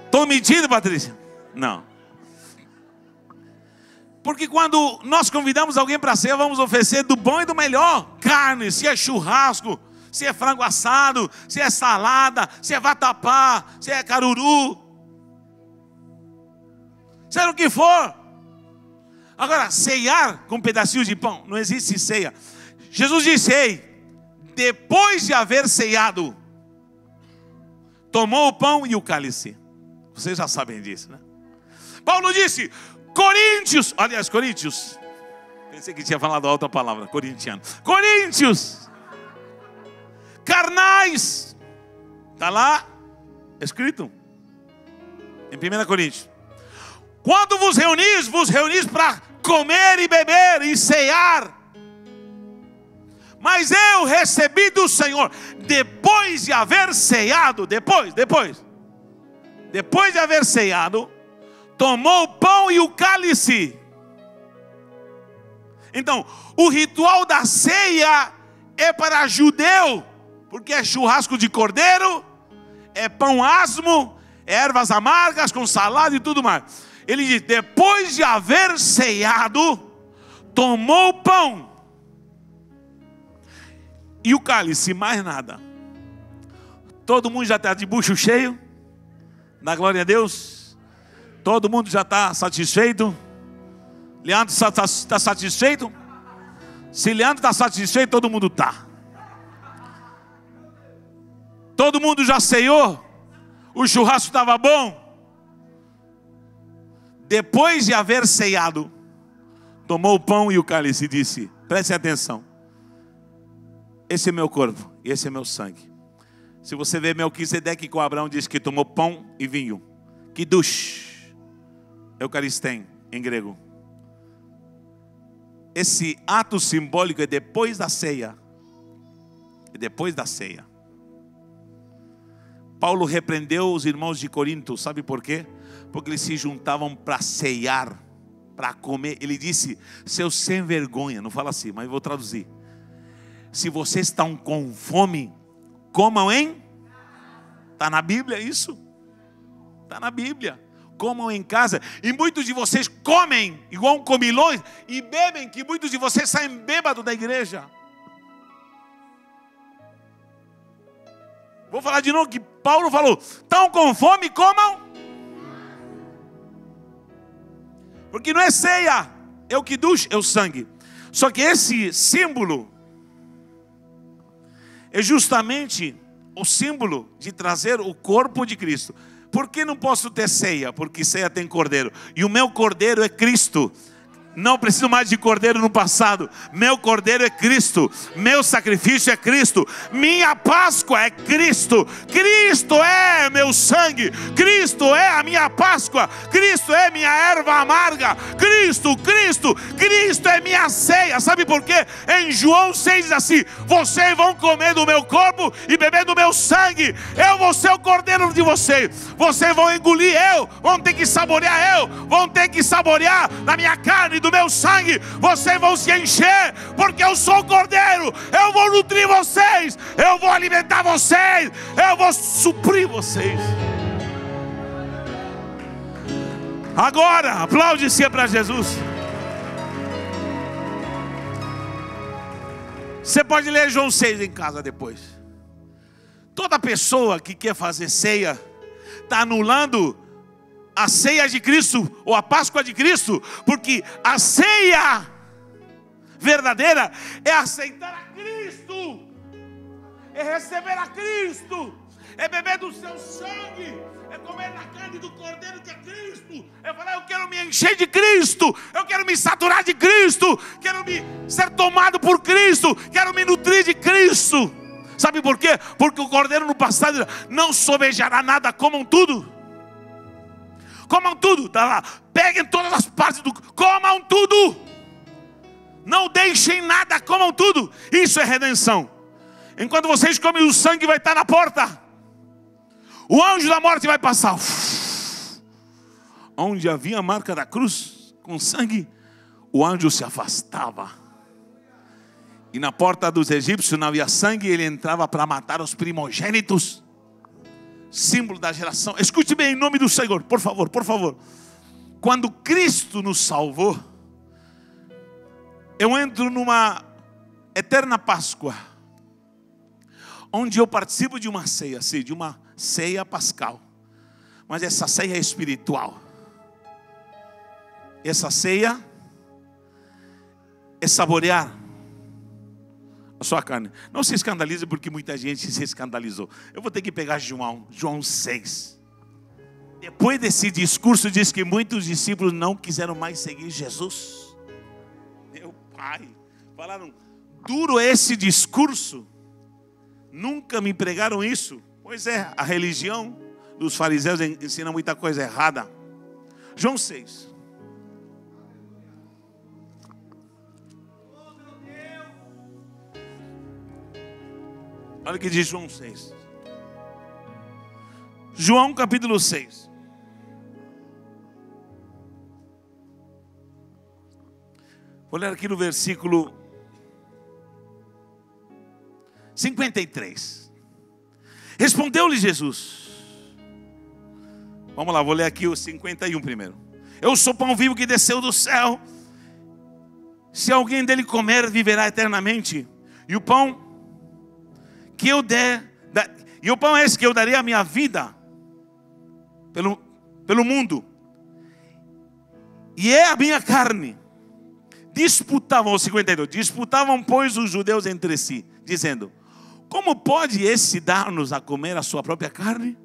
S1: Estou mentindo, Patrícia? Não. Porque quando nós convidamos alguém para ceia, vamos oferecer do bom e do melhor. Carne, se é churrasco, se é frango assado, se é salada, se é vatapá, se é caruru. Seja o que for. Agora, ceiar com pedacinhos de pão, não existe ceia. Jesus disse, ei, depois de haver ceiado, tomou o pão e o cálice. Vocês já sabem disso, né? Paulo disse, Coríntios, aliás, Coríntios, pensei que tinha falado outra palavra, corintiano. Coríntios, carnais, está lá, escrito, em 1 Coríntios. Quando vos reunis para comer e beber e cear. Mas eu recebi do Senhor, depois de haver ceado, depois de haver ceado, tomou o pão e o cálice. Então, o ritual da ceia é para judeu, porque é churrasco de cordeiro, é pão asmo, é ervas amargas com salada e tudo mais. Ele diz, depois de haver ceado, tomou o pão e o cálice, mais nada. Todo mundo já está de bucho cheio, dá glória a Deus. Todo mundo já está satisfeito. Leandro está satisfeito? Se Leandro está satisfeito, todo mundo está. Todo mundo já ceiou? O churrasco estava bom? Depois de haver ceado, tomou o pão e o cálice e disse, preste atenção, esse é meu corpo e esse é meu sangue. Se você ver Melquisedeque com Abraão, diz que tomou pão e vinho. Kiddush, Eucaristém em grego. Esse ato simbólico é depois da ceia. É depois da ceia. Paulo repreendeu os irmãos de Corinto, sabe por quê? Porque eles se juntavam para ceiar, para comer. Ele disse, seus sem vergonha, não fala assim, mas eu vou traduzir. Se vocês estão com fome, comam em? Está na Bíblia isso? Está na Bíblia. Comam em casa. E muitos de vocês comem igual um comilões e bebem, que muitos de vocês saem bêbados da igreja. Vou falar de novo que Paulo falou: estão com fome, comam. Porque não é ceia, é o kiddush, é o sangue. Só que esse símbolo é justamente o símbolo de trazer o corpo de Cristo. Por que não posso ter ceia? Porque ceia tem cordeiro. E o meu cordeiro é Cristo. Não preciso mais de cordeiro no passado. Meu cordeiro é Cristo. Meu sacrifício é Cristo. Minha Páscoa é Cristo. Cristo é meu sangue. Cristo é a minha Páscoa. Cristo é minha erva amarga. Cristo é minha ceia. Sabe por quê? Em João 6 diz assim: vocês vão comer do meu corpo e beber do meu sangue. Eu vou ser o cordeiro de vocês. Vocês vão engolir eu. Vão ter que saborear eu. Vão ter que saborear da minha carne, do meu sangue. Vocês vão se encher, porque eu sou o cordeiro. Eu vou nutrir vocês, eu vou alimentar vocês, eu vou suprir vocês. Agora, aplaude-se para Jesus. Você pode ler João 6 em casa depois. Toda pessoa que quer fazer ceia está anulando a ceia de Cristo, ou a Páscoa de Cristo, porque a ceia verdadeira é aceitar a Cristo, é receber a Cristo, é beber do seu sangue, é comer da carne do cordeiro que é Cristo, é falar: eu quero me encher de Cristo, eu quero me saturar de Cristo, quero ser tomado por Cristo, quero me nutrir de Cristo. Sabe por quê? Porque o cordeiro no passado não sobejará nada, comam tudo. Comam tudo, está lá. Peguem todas as partes do... comam tudo. Não deixem nada, comam tudo. Isso é redenção. Enquanto vocês comem, o sangue vai estar na porta. O anjo da morte vai passar. Onde havia a marca da cruz com sangue, o anjo se afastava. E na porta dos egípcios não havia sangue, ele entrava para matar os primogênitos. Símbolo da geração. Escute bem, em nome do Senhor, por favor, por favor. Quando Cristo nos salvou, eu entro numa eterna Páscoa, onde eu participo de uma ceia, sim, de uma ceia pascal. Mas essa ceia é espiritual. Essa ceia é saborear a sua carne. Não se escandalize, porque muita gente se escandalizou. Eu vou ter que pegar João 6. Depois desse discurso, diz que muitos discípulos não quiseram mais seguir Jesus. Meu Pai, falaram: duro esse discurso. Nunca me pregaram isso. Pois é, a religião dos fariseus ensina muita coisa errada. João 6. Olha o que diz João 6. João capítulo 6. Vou ler aqui no versículo 53. Respondeu-lhe Jesus. Vamos lá, vou ler aqui o 51 primeiro. Eu sou pão vivo que desceu do céu. Se alguém dele comer, viverá eternamente. E o pão que eu der, e o pão é esse que eu darei a minha vida pelo mundo. E é a minha carne. Disputavam, 52, disputavam, pois, os judeus entre si, dizendo: como pode esse dar-nos a comer a sua própria carne?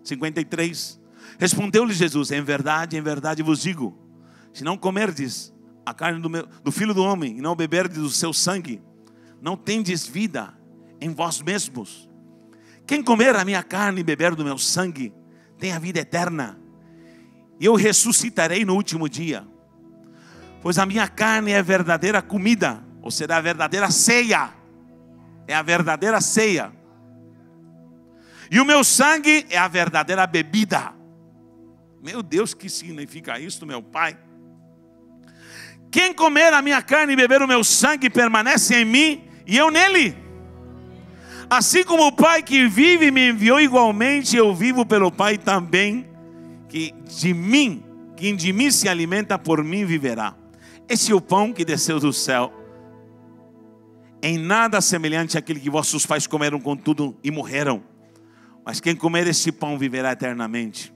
S1: 53. Respondeu-lhe Jesus: em verdade vos digo, se não comerdes a carne do Filho do Homem, e não beberdes do seu sangue, não tendes vida em vós mesmos. Quem comer a minha carne e beber do meu sangue, tem a vida eterna, e eu ressuscitarei no último dia. Pois a minha carne é a verdadeira comida, ou será a verdadeira ceia. É a verdadeira ceia. E o meu sangue é a verdadeira bebida. Meu Deus, que significa isso, meu Pai? Quem comer a minha carne e beber o meu sangue, permanece em mim e eu nele. Assim como o Pai que vive me enviou, igualmente eu vivo pelo Pai também, que de mim se alimenta, por mim viverá. Esse é o pão que desceu do céu, em nada semelhante àquele que vossos pais comeram contudo e morreram. mas quem comer este pão viverá eternamente.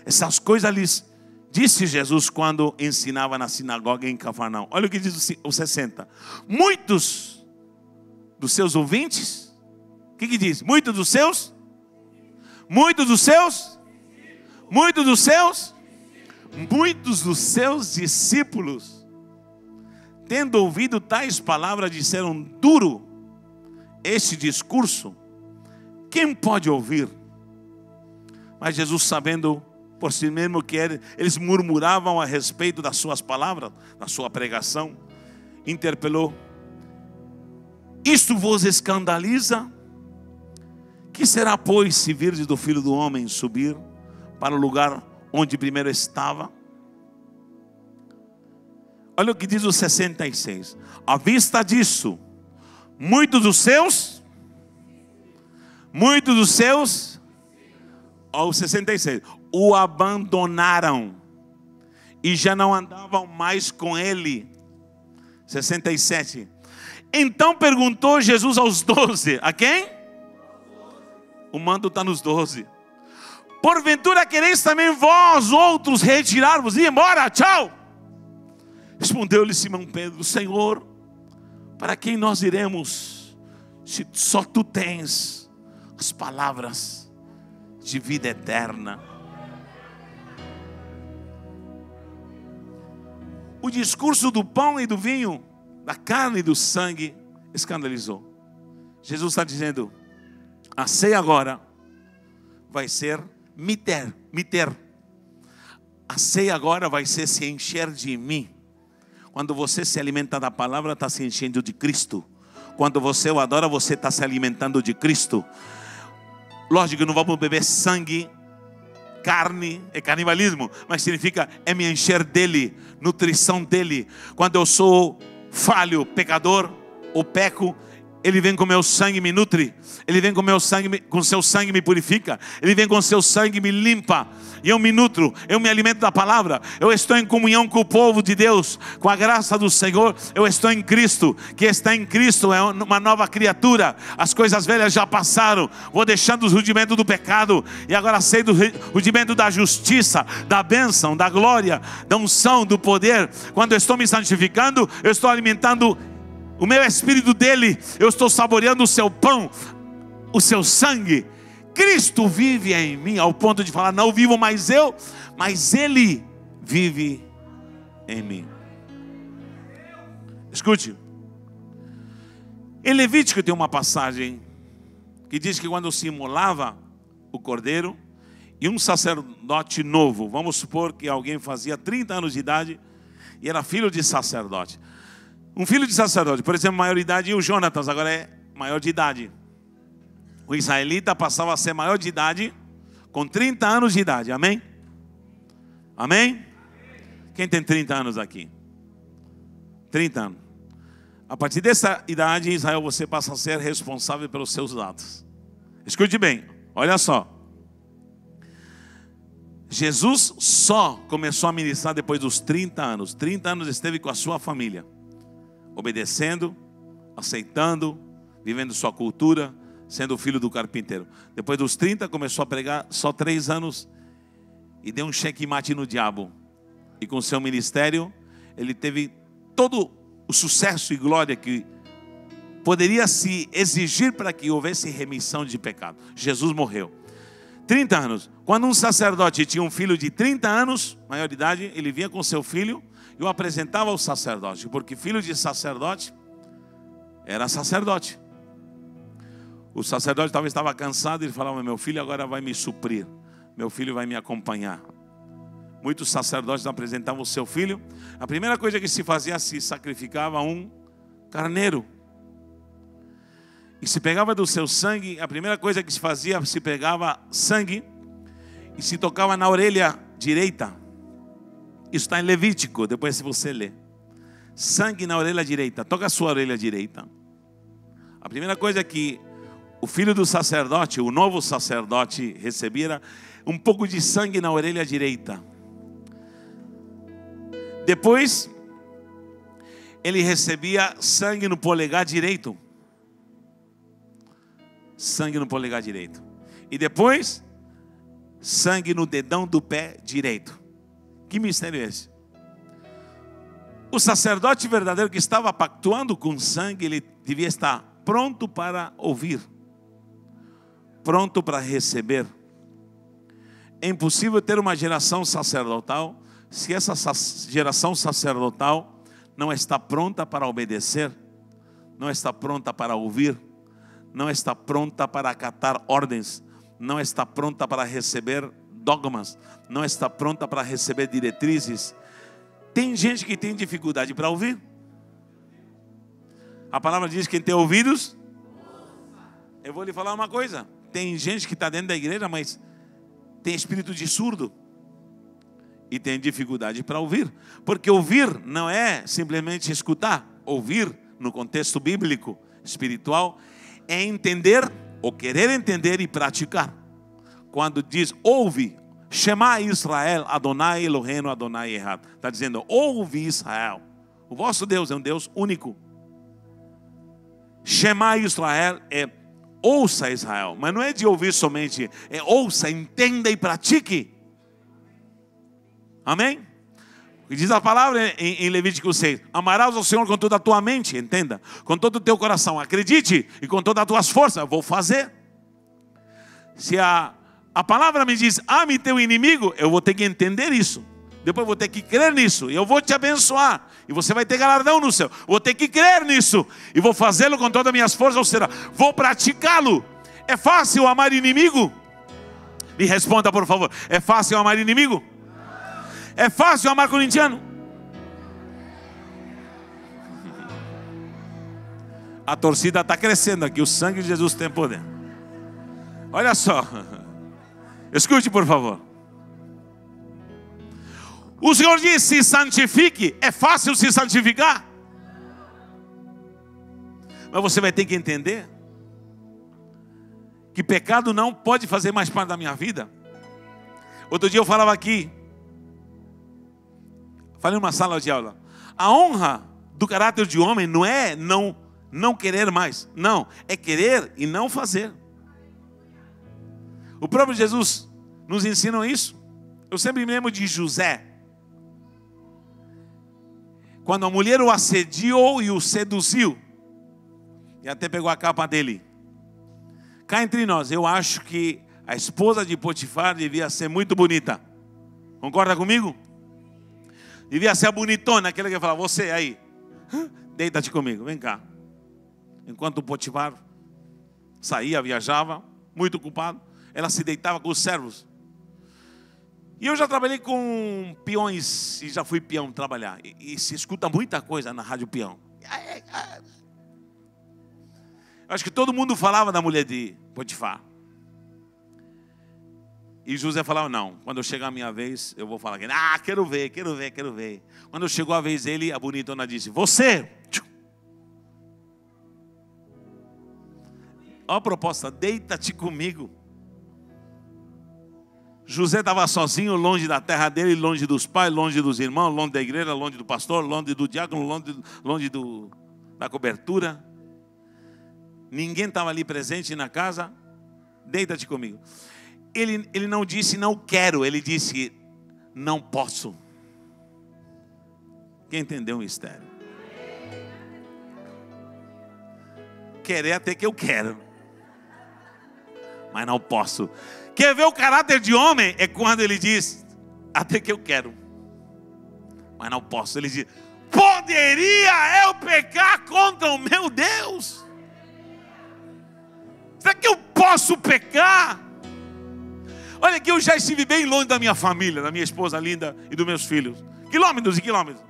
S1: Essas coisas lhes disse Jesus quando ensinava na sinagoga em Cafarnaum. Olha o que diz o 60. Muitos dos seus ouvintes, o que diz? Muitos dos seus discípulos, tendo ouvido tais palavras, disseram: duro este discurso, quem pode ouvir? Mas Jesus, sabendo por si mesmo que eles murmuravam a respeito das suas palavras, da sua pregação, interpelou: isto vos escandaliza? Que será, pois, se virdes do Filho do Homem subir para o lugar onde primeiro estava? Olha o que diz o 66. À vista disso, muitos dos seus, ao 66, o abandonaram e já não andavam mais com ele. 67. Então perguntou Jesus aos 12, a quem? O mando está nos 12. Porventura quereis também vós outros retirar-vos e ir embora? Tchau. Respondeu-lhe Simão Pedro: Senhor, para quem nós iremos, se só tu tens as palavras de vida eterna? O discurso do pão e do vinho, da carne e do sangue, escandalizou. Jesus está dizendo: a ceia agora vai ser miter. A ceia agora vai ser se encher de mim. Quando você se alimenta da palavra, está se enchendo de Cristo. Quando você o adora, você está se alimentando de Cristo. Lógico que não vamos beber sangue, carne, é canibalismo, mas significa é me encher dele, nutrição dele. Quando eu sou falho, pecador ou peco, ele vem com meu sangue e me nutre. Ele vem com meu sangue, com seu sangue me purifica. Ele vem com seu sangue e me limpa. E eu me nutro, eu me alimento da palavra. Eu estou em comunhão com o povo de Deus, com a graça do Senhor. Eu estou em Cristo. Que está em Cristo é uma nova criatura. As coisas velhas já passaram. Vou deixando os rudimentos do pecado e agora sei do rudimento da justiça, da bênção, da glória, da unção, do poder. Quando eu estou me santificando, eu estou alimentando o meu espírito dele. Eu estou saboreando o seu pão, o seu sangue. Cristo vive em mim, ao ponto de falar: não vivo mais eu, mas ele vive em mim. Escute, em Levítico tem uma passagem que diz que quando se imolava o cordeiro, e um sacerdote novo, vamos supor que alguém fazia 30 anos de idade e era filho de sacerdote. Um filho de sacerdote, por exemplo, maior de idade, e o Jonatas agora é maior de idade. O israelita passava a ser maior de idade com 30 anos de idade, amém? Amém? Quem tem 30 anos aqui? 30 anos. A partir dessa idade, em Israel, você passa a ser responsável pelos seus atos. Escute bem, olha só. Jesus só começou a ministrar depois dos 30 anos. 30 anos esteve com a sua família, obedecendo, aceitando, vivendo sua cultura, sendo filho do carpinteiro. Depois dos 30 começou a pregar só 3 anos e deu um checkmate no diabo. E com seu ministério ele teve todo o sucesso e glória que poderia se exigir para que houvesse remissão de pecado. Jesus morreu. 30 anos. Quando um sacerdote tinha um filho de 30 anos, maior de idade, ele vinha com seu filho e o apresentava ao sacerdote, porque filho de sacerdote era sacerdote. O sacerdote talvez estava cansado e ele falava: meu filho agora vai me suprir, meu filho vai me acompanhar. Muitos sacerdotes apresentavam o seu filho. A primeira coisa que se fazia, se sacrificava um carneiro. E se pegava do seu sangue, a primeira coisa que se fazia, se pegava sangue e se tocava na orelha direita. Isso está em Levítico, depois se você ler. Sangue na orelha direita, toca a sua orelha direita. A primeira coisa que o filho do sacerdote, o novo sacerdote, recebia era um pouco de sangue na orelha direita. Depois, ele recebia sangue no polegar direito. Sangue no polegar direito. E depois, sangue no dedão do pé direito. Que mistério é esse? O sacerdote verdadeiro que estava pactuando com sangue, ele devia estar pronto para ouvir, pronto para receber. É impossível ter uma geração sacerdotal se essa geração sacerdotal não está pronta para obedecer, não está pronta para ouvir, não está pronta para acatar ordens, não está pronta para receber dogmas, não está pronta para receber diretrizes. Tem gente que tem dificuldade para ouvir. A palavra diz que quem tem ouvidos, eu vou lhe falar uma coisa, tem gente que está dentro da igreja, mas tem espírito de surdo e tem dificuldade para ouvir, porque ouvir não é simplesmente escutar. Ouvir no contexto bíblico, espiritual, é entender ou querer entender e praticar. Quando diz ouve, Shema Israel, Adonai Eloheinu, Adonai Echad, está dizendo ouve Israel, o vosso Deus é um Deus único. Shema Israel é ouça Israel, mas não é de ouvir somente, é ouça, entenda e pratique. Amém? Diz a palavra em Levítico 6, amarás ao Senhor com toda a tua mente, entenda, com todo o teu coração, acredite, e com todas as tuas forças, eu vou fazer. Se a palavra me diz, ame teu inimigo, eu vou ter que entender isso, depois vou ter que crer nisso, e eu vou te abençoar, e você vai ter galardão no céu. Vou ter que crer nisso, e vou fazê-lo com todas as minhas forças, ou seja, vou praticá-lo. É fácil amar inimigo? Me responda por favor, é fácil amar inimigo? É fácil amar corintiano? A torcida está crescendo aqui, o sangue de Jesus tem poder. Olha só, escute por favor. O Senhor diz, se santifique. É fácil se santificar? Mas você vai ter que entender que pecado não pode fazer mais parte da minha vida. Outro dia eu falava aqui, falei numa sala de aula, a honra do caráter de homem não é não querer mais, não, é querer e não fazer. O próprio Jesus nos ensina isso. Eu sempre me lembro de José, quando a mulher o assediou e o seduziu, e até pegou a capa dele. Cá entre nós, eu acho que a esposa de Potifar devia ser muito bonita. Concorda comigo? Devia ser a bonitona, aquela que fala, você aí, deita-te comigo, vem cá. Enquanto Potifar saía, viajava, muito ocupado, ela se deitava com os servos. E eu já trabalhei com peões, e já fui peão trabalhar. E se escuta muita coisa na rádio peão. Eu acho que todo mundo falava da mulher de Potifar. E José falava, não, quando chegar a minha vez, eu vou falar, quero ver. Quando chegou a vez dele, a bonitona disse, você. Olha a proposta, deita-te comigo. José estava sozinho, longe da terra dele, longe dos pais, longe dos irmãos, longe da igreja, longe do pastor, longe do diácono, longe da cobertura. Ninguém estava ali presente na casa. Deita-te comigo. Ele não disse não quero, ele disse não posso. Quem entendeu o mistério? Querer até que eu quero, mas não posso. Quer ver o caráter de homem? É quando ele diz até que eu quero, mas não posso. Ele diz, poderia eu pecar contra o meu Deus? Será que eu posso pecar? Olha que eu já estive bem longe da minha família, da minha esposa linda e dos meus filhos. Quilômetros e quilômetros.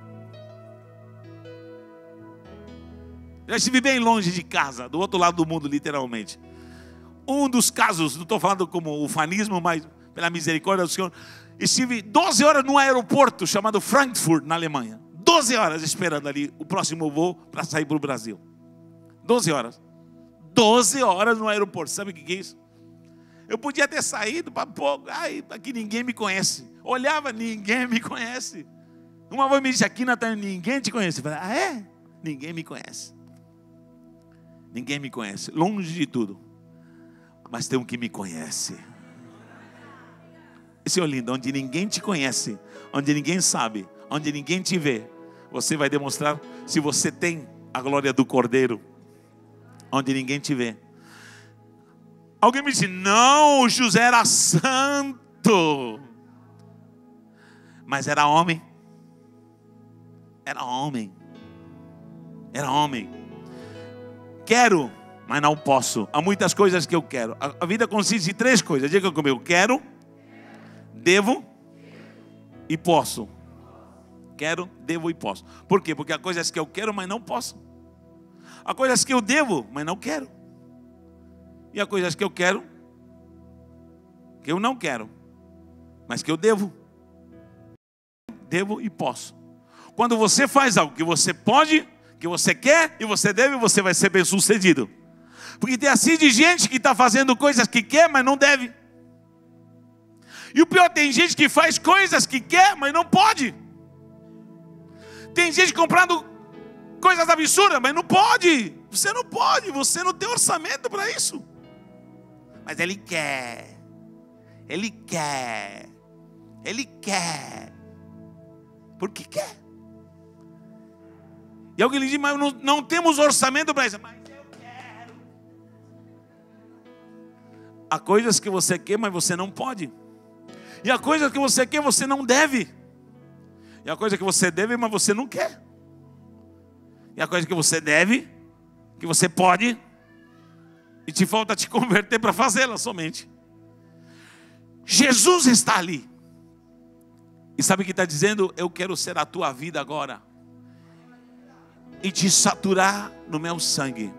S1: Já estive bem longe de casa, do outro lado do mundo, literalmente. Um dos casos, não estou falando como ufanismo, mas pela misericórdia do Senhor, estive 12 horas num aeroporto chamado Frankfurt, na Alemanha. 12 horas esperando ali o próximo voo para sair para o Brasil. 12 horas. 12 horas no aeroporto. Sabe o que é isso? Eu podia ter saído para pouco. Aqui ninguém me conhece. Olhava, ninguém me conhece. Uma voz me disse, aqui Natália, ninguém te conhece. Eu falei, é? Ninguém me conhece. Ninguém me conhece. Longe de tudo. mas tem um que me conhece. Esse é o lindo, onde ninguém te conhece, onde ninguém sabe, onde ninguém te vê, você vai demonstrar se você tem a glória do Cordeiro, onde ninguém te vê. Alguém me disse, não, José era santo, mas era homem. Era homem. Era homem. Quero, mas não posso. Há muitas coisas que eu quero. A vida consiste em 3 coisas. Diga comigo, quero, devo e posso. Quero, devo e posso. Por quê? Porque há coisas que eu quero, mas não posso. Há coisas que eu devo, mas não quero. E há coisas que eu quero, que eu não quero, mas que eu devo. Devo e posso. Quando você faz algo que você pode, que você quer e você deve, você vai ser bem sucedido. Porque tem assim de gente que está fazendo coisas que quer, mas não deve. E o pior, tem gente que faz coisas que quer, mas não pode. Tem gente comprando coisas absurdas, mas não pode. Você não pode, você não tem orçamento para isso. Mas ele quer. Ele quer. Ele quer. Porque quer. E alguém lhe diz, mas não temos orçamento para isso. Mas eu quero. Há coisas que você quer, mas você não pode. E há coisas que você quer, você não deve. E há coisa que você deve, mas você não quer. E há coisa que você deve, que você pode, e te falta te converter para fazê-la somente. Jesus está ali. E sabe o que está dizendo? Eu quero ser a tua vida agora. E te saturar no meu sangue.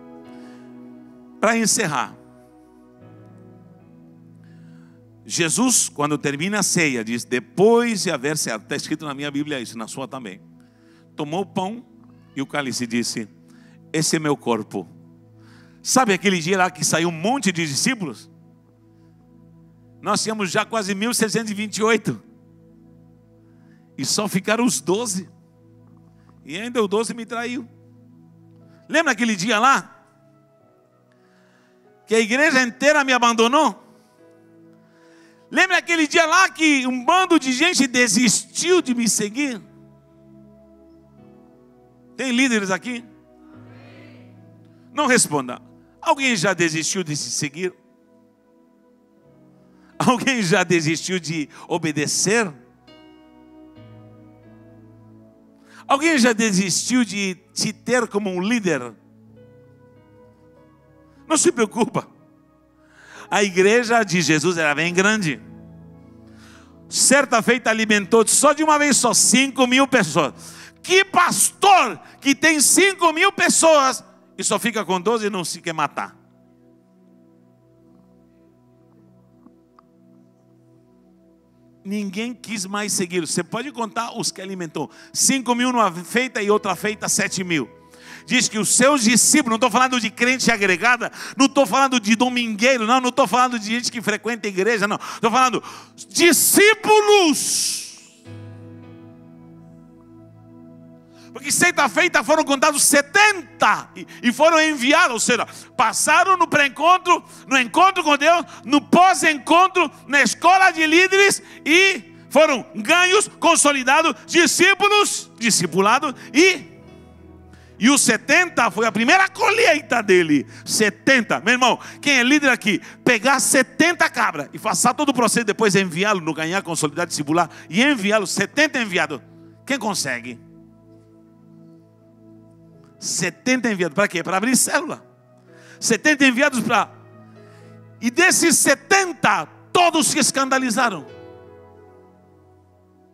S1: Para encerrar. Jesus, quando termina a ceia, diz, depois de haver ceado, está escrito na minha Bíblia isso, na sua também. Tomou o pão e o cálice e disse, esse é meu corpo. Sabe aquele dia lá que saiu um monte de discípulos? Nós tínhamos já quase 1628. E só ficaram os 12. E ainda o 12 me traiu. Lembra aquele dia lá? Que a igreja inteira me abandonou? Lembra aquele dia lá que um bando de gente desistiu de me seguir? Tem líderes aqui? Não responda. Alguém já desistiu de se seguir? Alguém já desistiu de obedecer? Alguém já desistiu de te ter como um líder? Não se preocupa. A igreja de Jesus era bem grande. Certa feita alimentou só de uma vez só 5.000 pessoas. Que pastor que tem 5.000 pessoas e só fica com 12 e não se quer matar? Ninguém quis mais segui-lo. Você pode contar os que alimentou. 5.000 numa feita e outra feita 7.000. Diz que os seus discípulos, não estou falando de crente agregada, não estou falando de domingueiro, não estou falando de gente que frequenta a igreja, não. Estou falando discípulos. Porque certa feita foram contados 70 e foram enviados, ou seja, passaram no pré-encontro, no encontro com Deus, no pós-encontro, na escola de líderes e foram ganhos, consolidados, discípulos, discipulados e os 70 foi a primeira colheita dele. 70, meu irmão, quem é líder aqui, pegar 70 cabras e passar todo o processo, depois enviá-lo no ganhar, consolidar, discipular e enviá-lo, 70 enviados. Quem consegue? 70 enviados, para quê? Para abrir célula. 70 enviados para... E desses 70, todos se escandalizaram.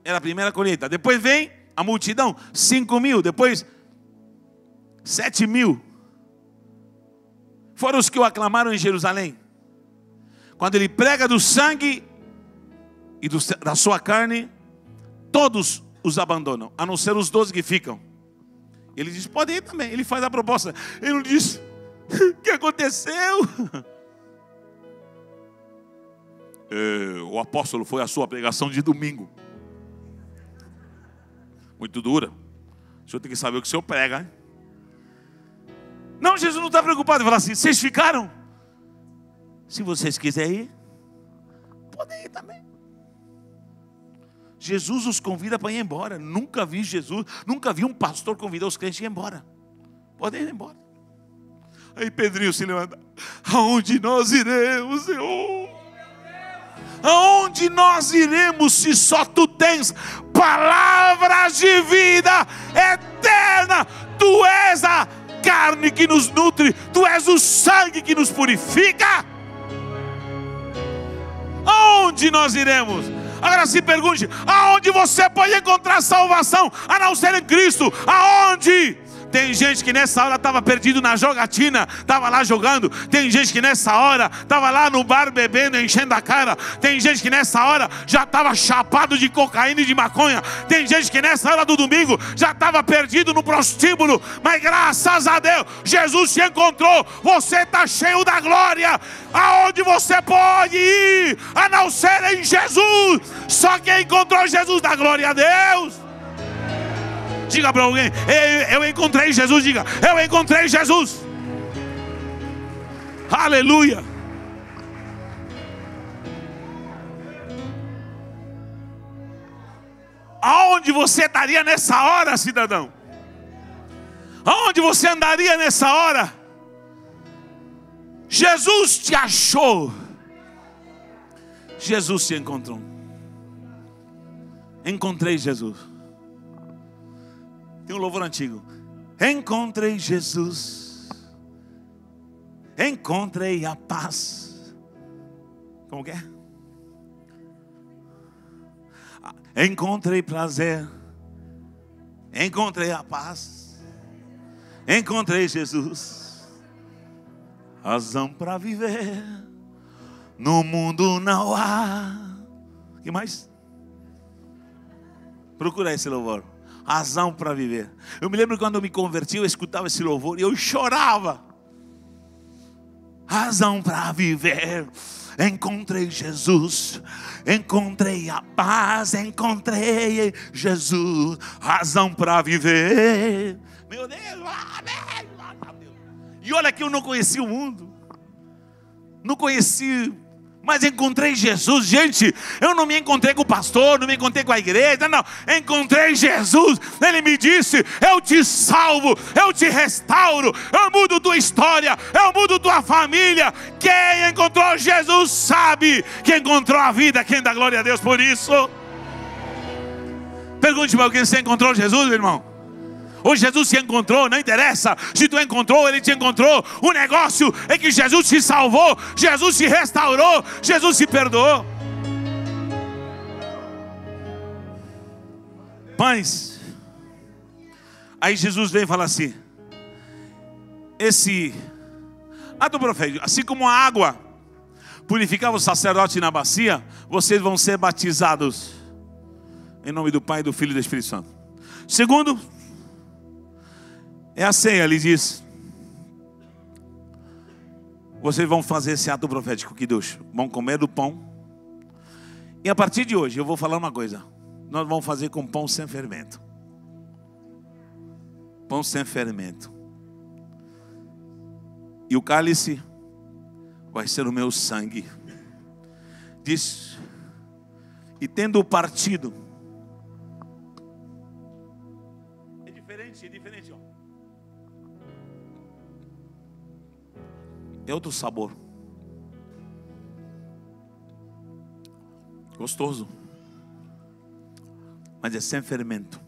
S1: Era a primeira colheita. Depois vem a multidão, 5.000, depois 7.000. Foram os que o aclamaram em Jerusalém. Quando ele prega do sangue e da sua carne, todos os abandonam, a não ser os 12 que ficam. Ele diz, pode ir também. Ele faz a proposta. Ele não diz, o que aconteceu? O apóstolo foi a sua pregação de domingo. Muito dura. O senhor tem que saber o que o senhor prega, hein? Não, Jesus não está preocupado. Ele fala assim, vocês ficaram? Se vocês quiserem ir, podem ir também. Jesus os convida para ir embora. Nunca vi Jesus, nunca vi um pastor convidar os crentes a ir embora. Podem ir embora. Aí Pedrinho se levanta. Aonde nós iremos, Senhor? Aonde nós iremos se só Tu tens palavras de vida eterna? Tu és a carne que nos nutre, Tu és o sangue que nos purifica. Aonde nós iremos? Agora se pergunte, aonde você pode encontrar salvação a não ser em Cristo? Aonde? Tem gente que nessa hora estava perdido na jogatina, estava lá jogando. Tem gente que nessa hora estava lá no bar bebendo, enchendo a cara. Tem gente que nessa hora já estava chapado de cocaína e de maconha. Tem gente que nessa hora do domingo já estava perdido no prostíbulo. Mas graças a Deus, Jesus te encontrou. Você está cheio da glória. Aonde você pode ir a não ser em Jesus? Só quem encontrou Jesus dá glória a Deus. Diga para alguém, eu encontrei Jesus. Diga, eu encontrei Jesus. Aleluia. Aonde você estaria nessa hora, cidadão? Aonde você andaria nessa hora? Jesus te achou. Jesus te encontrou. Encontrei Jesus. Tem um louvor antigo. Encontrei Jesus. Encontrei a paz. Como que é? Encontrei prazer. Encontrei a paz. Encontrei Jesus. Razão para viver. No mundo não há. O que mais? Procura esse louvor. Razão para viver. Eu me lembro quando eu me converti, eu escutava esse louvor e eu chorava. Razão para viver. Encontrei Jesus. Encontrei a paz. Encontrei Jesus. Razão para viver. Meu Deus, amém. E olha que eu não conheci o mundo. Não conheci, mas encontrei Jesus. Gente, eu não me encontrei com o pastor, não me encontrei com a igreja, não. Encontrei Jesus. Ele me disse, eu te salvo, eu te restauro, eu mudo tua história, eu mudo tua família. Quem encontrou Jesus sabe que encontrou a vida. Quem dá glória a Deus por isso? Pergunte para alguém, você encontrou Jesus, meu irmão? Hoje Jesus te encontrou, não interessa se tu encontrou, Ele te encontrou. O negócio é que Jesus te salvou, Jesus te restaurou, Jesus te perdoou. Pães. Aí Jesus vem e fala assim: esse ato profético, assim como a água purificava o sacerdote na bacia, vocês vão ser batizados em nome do Pai, do Filho e do Espírito Santo. Segundo, é a ceia. Ele diz: vocês vão fazer esse ato profético, Kiddush, vão comer do pão. E a partir de hoje eu vou falar uma coisa: nós vamos fazer com pão sem fermento. Pão sem fermento. E o cálice vai ser o meu sangue. Diz: e tendo partido. É diferente, ó. É outro sabor. Gostoso. Mas é sem fermento.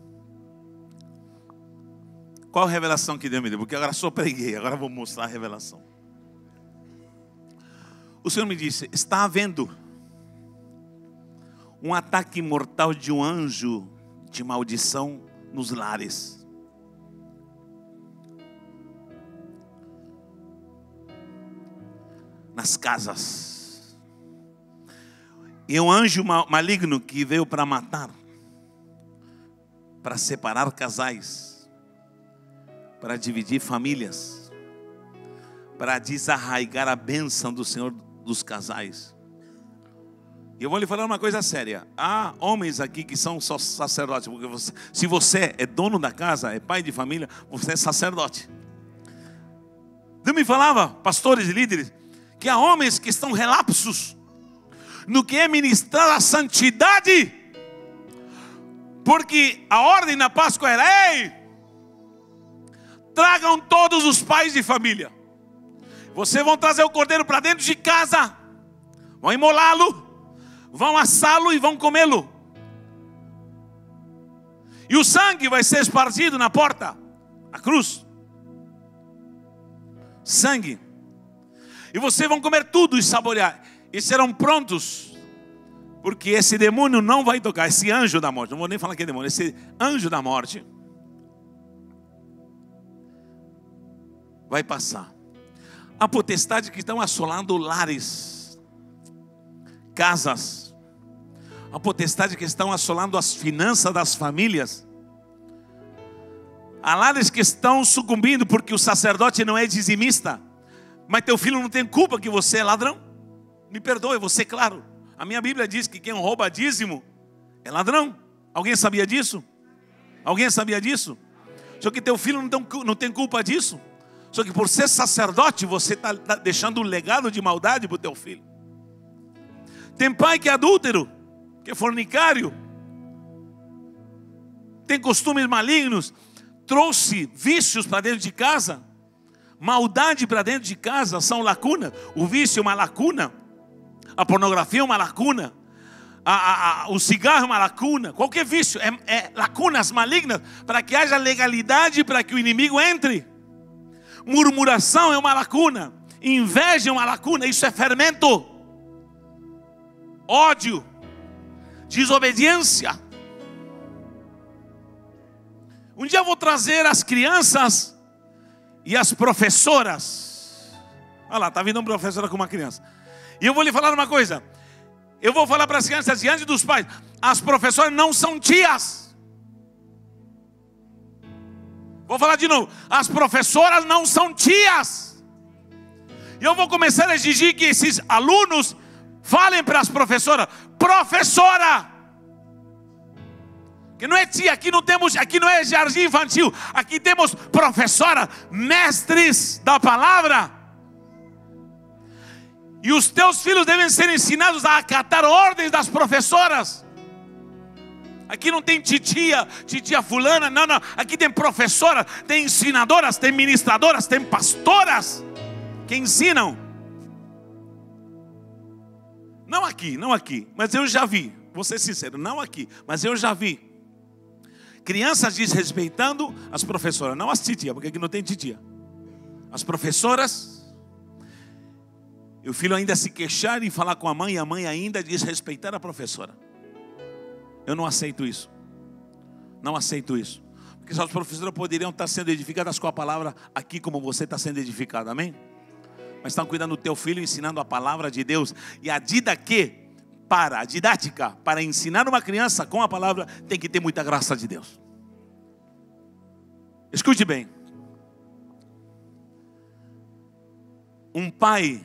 S1: Qual a revelação que Deus me deu? Porque agora só preguei, agora vou mostrar a revelação. O Senhor me disse: está havendo um ataque mortal de um anjo de maldição nos lares. Nas casas. E um anjo maligno que veio para matar, para separar casais, para dividir famílias, para desarraigar a bênção do Senhor dos casais. E eu vou lhe falar uma coisa séria: há homens aqui que são só sacerdotes, porque se você é dono da casa, é pai de família, você é sacerdote. Deus me falava, pastores e líderes, que há homens que estão relapsos no que é ministrar a santidade, porque a ordem na Páscoa era: ei, tragam todos os pais de família, vocês vão trazer o cordeiro para dentro de casa, vão imolá-lo, vão assá-lo e vão comê-lo, e o sangue vai ser espargido na porta, a cruz, sangue, e vocês vão comer tudo e saborear, e serão prontos, porque esse demônio não vai tocar, esse anjo da morte, não vou nem falar que é demônio, esse anjo da morte vai passar. A potestade que estão assolando lares, casas, a potestade que estão assolando as finanças das famílias, há lares que estão sucumbindo porque o sacerdote não é dizimista, mas teu filho não tem culpa que você é ladrão. Me perdoe, você, claro, a minha Bíblia diz que quem rouba dízimo é ladrão. Alguém sabia disso? Alguém sabia disso? Só que teu filho não tem culpa disso. Só que por ser sacerdote você está deixando um legado de maldade para o teu filho. Tem pai que é adúltero, que é fornicário, tem costumes malignos, trouxe vícios para dentro de casa, maldade para dentro de casa, são lacunas. O vício é uma lacuna, a pornografia é uma lacuna, o cigarro é uma lacuna, qualquer vício é lacunas malignas para que haja legalidade, para que o inimigo entre. Murmuração é uma lacuna, inveja é uma lacuna, isso é fermento, ódio, desobediência. Um dia eu vou trazer as crianças e as professoras. Olha lá, está vindo uma professora com uma criança. E eu vou lhe falar uma coisa. Eu vou falar para as crianças diante dos pais: as professoras não são tias. Vou falar de novo: as professoras não são tias. E eu vou começar a exigir que esses alunos falem para as professoras: professora. Que não é tia, aqui não é jardim infantil, aqui temos professora, mestres da palavra. E os teus filhos devem ser ensinados a acatar ordens das professoras. Aqui não tem titia fulana, não, aqui tem professora, tem ensinadoras, tem ministradoras, tem pastoras que ensinam. Não aqui, mas eu já vi, vou ser sincero, não aqui, mas eu já vi crianças desrespeitando as professoras, não as titias, porque aqui não tem titia. As professoras, e o filho ainda se queixar e falar com a mãe, e a mãe ainda desrespeitar a professora. Eu não aceito isso. Não aceito isso. Porque as professoras poderiam estar sendo edificadas com a palavra aqui como você está sendo edificado, amém? Mas estão cuidando do teu filho, ensinando a palavra de Deus. E a didática para ensinar uma criança com a palavra tem que ter muita graça de Deus. Escute bem. Um pai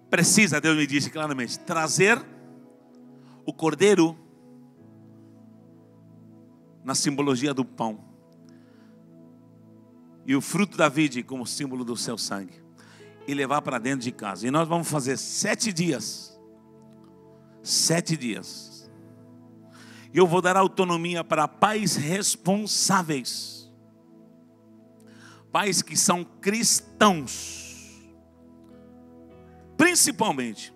S1: precisa, Deus me disse claramente, trazer o cordeiro na simbologia do pão e o fruto da vide como símbolo do seu sangue e levar para dentro de casa. E nós vamos fazer 7 dias. 7 dias. E eu vou dar autonomia para pais responsáveis. Pais que são cristãos. Principalmente.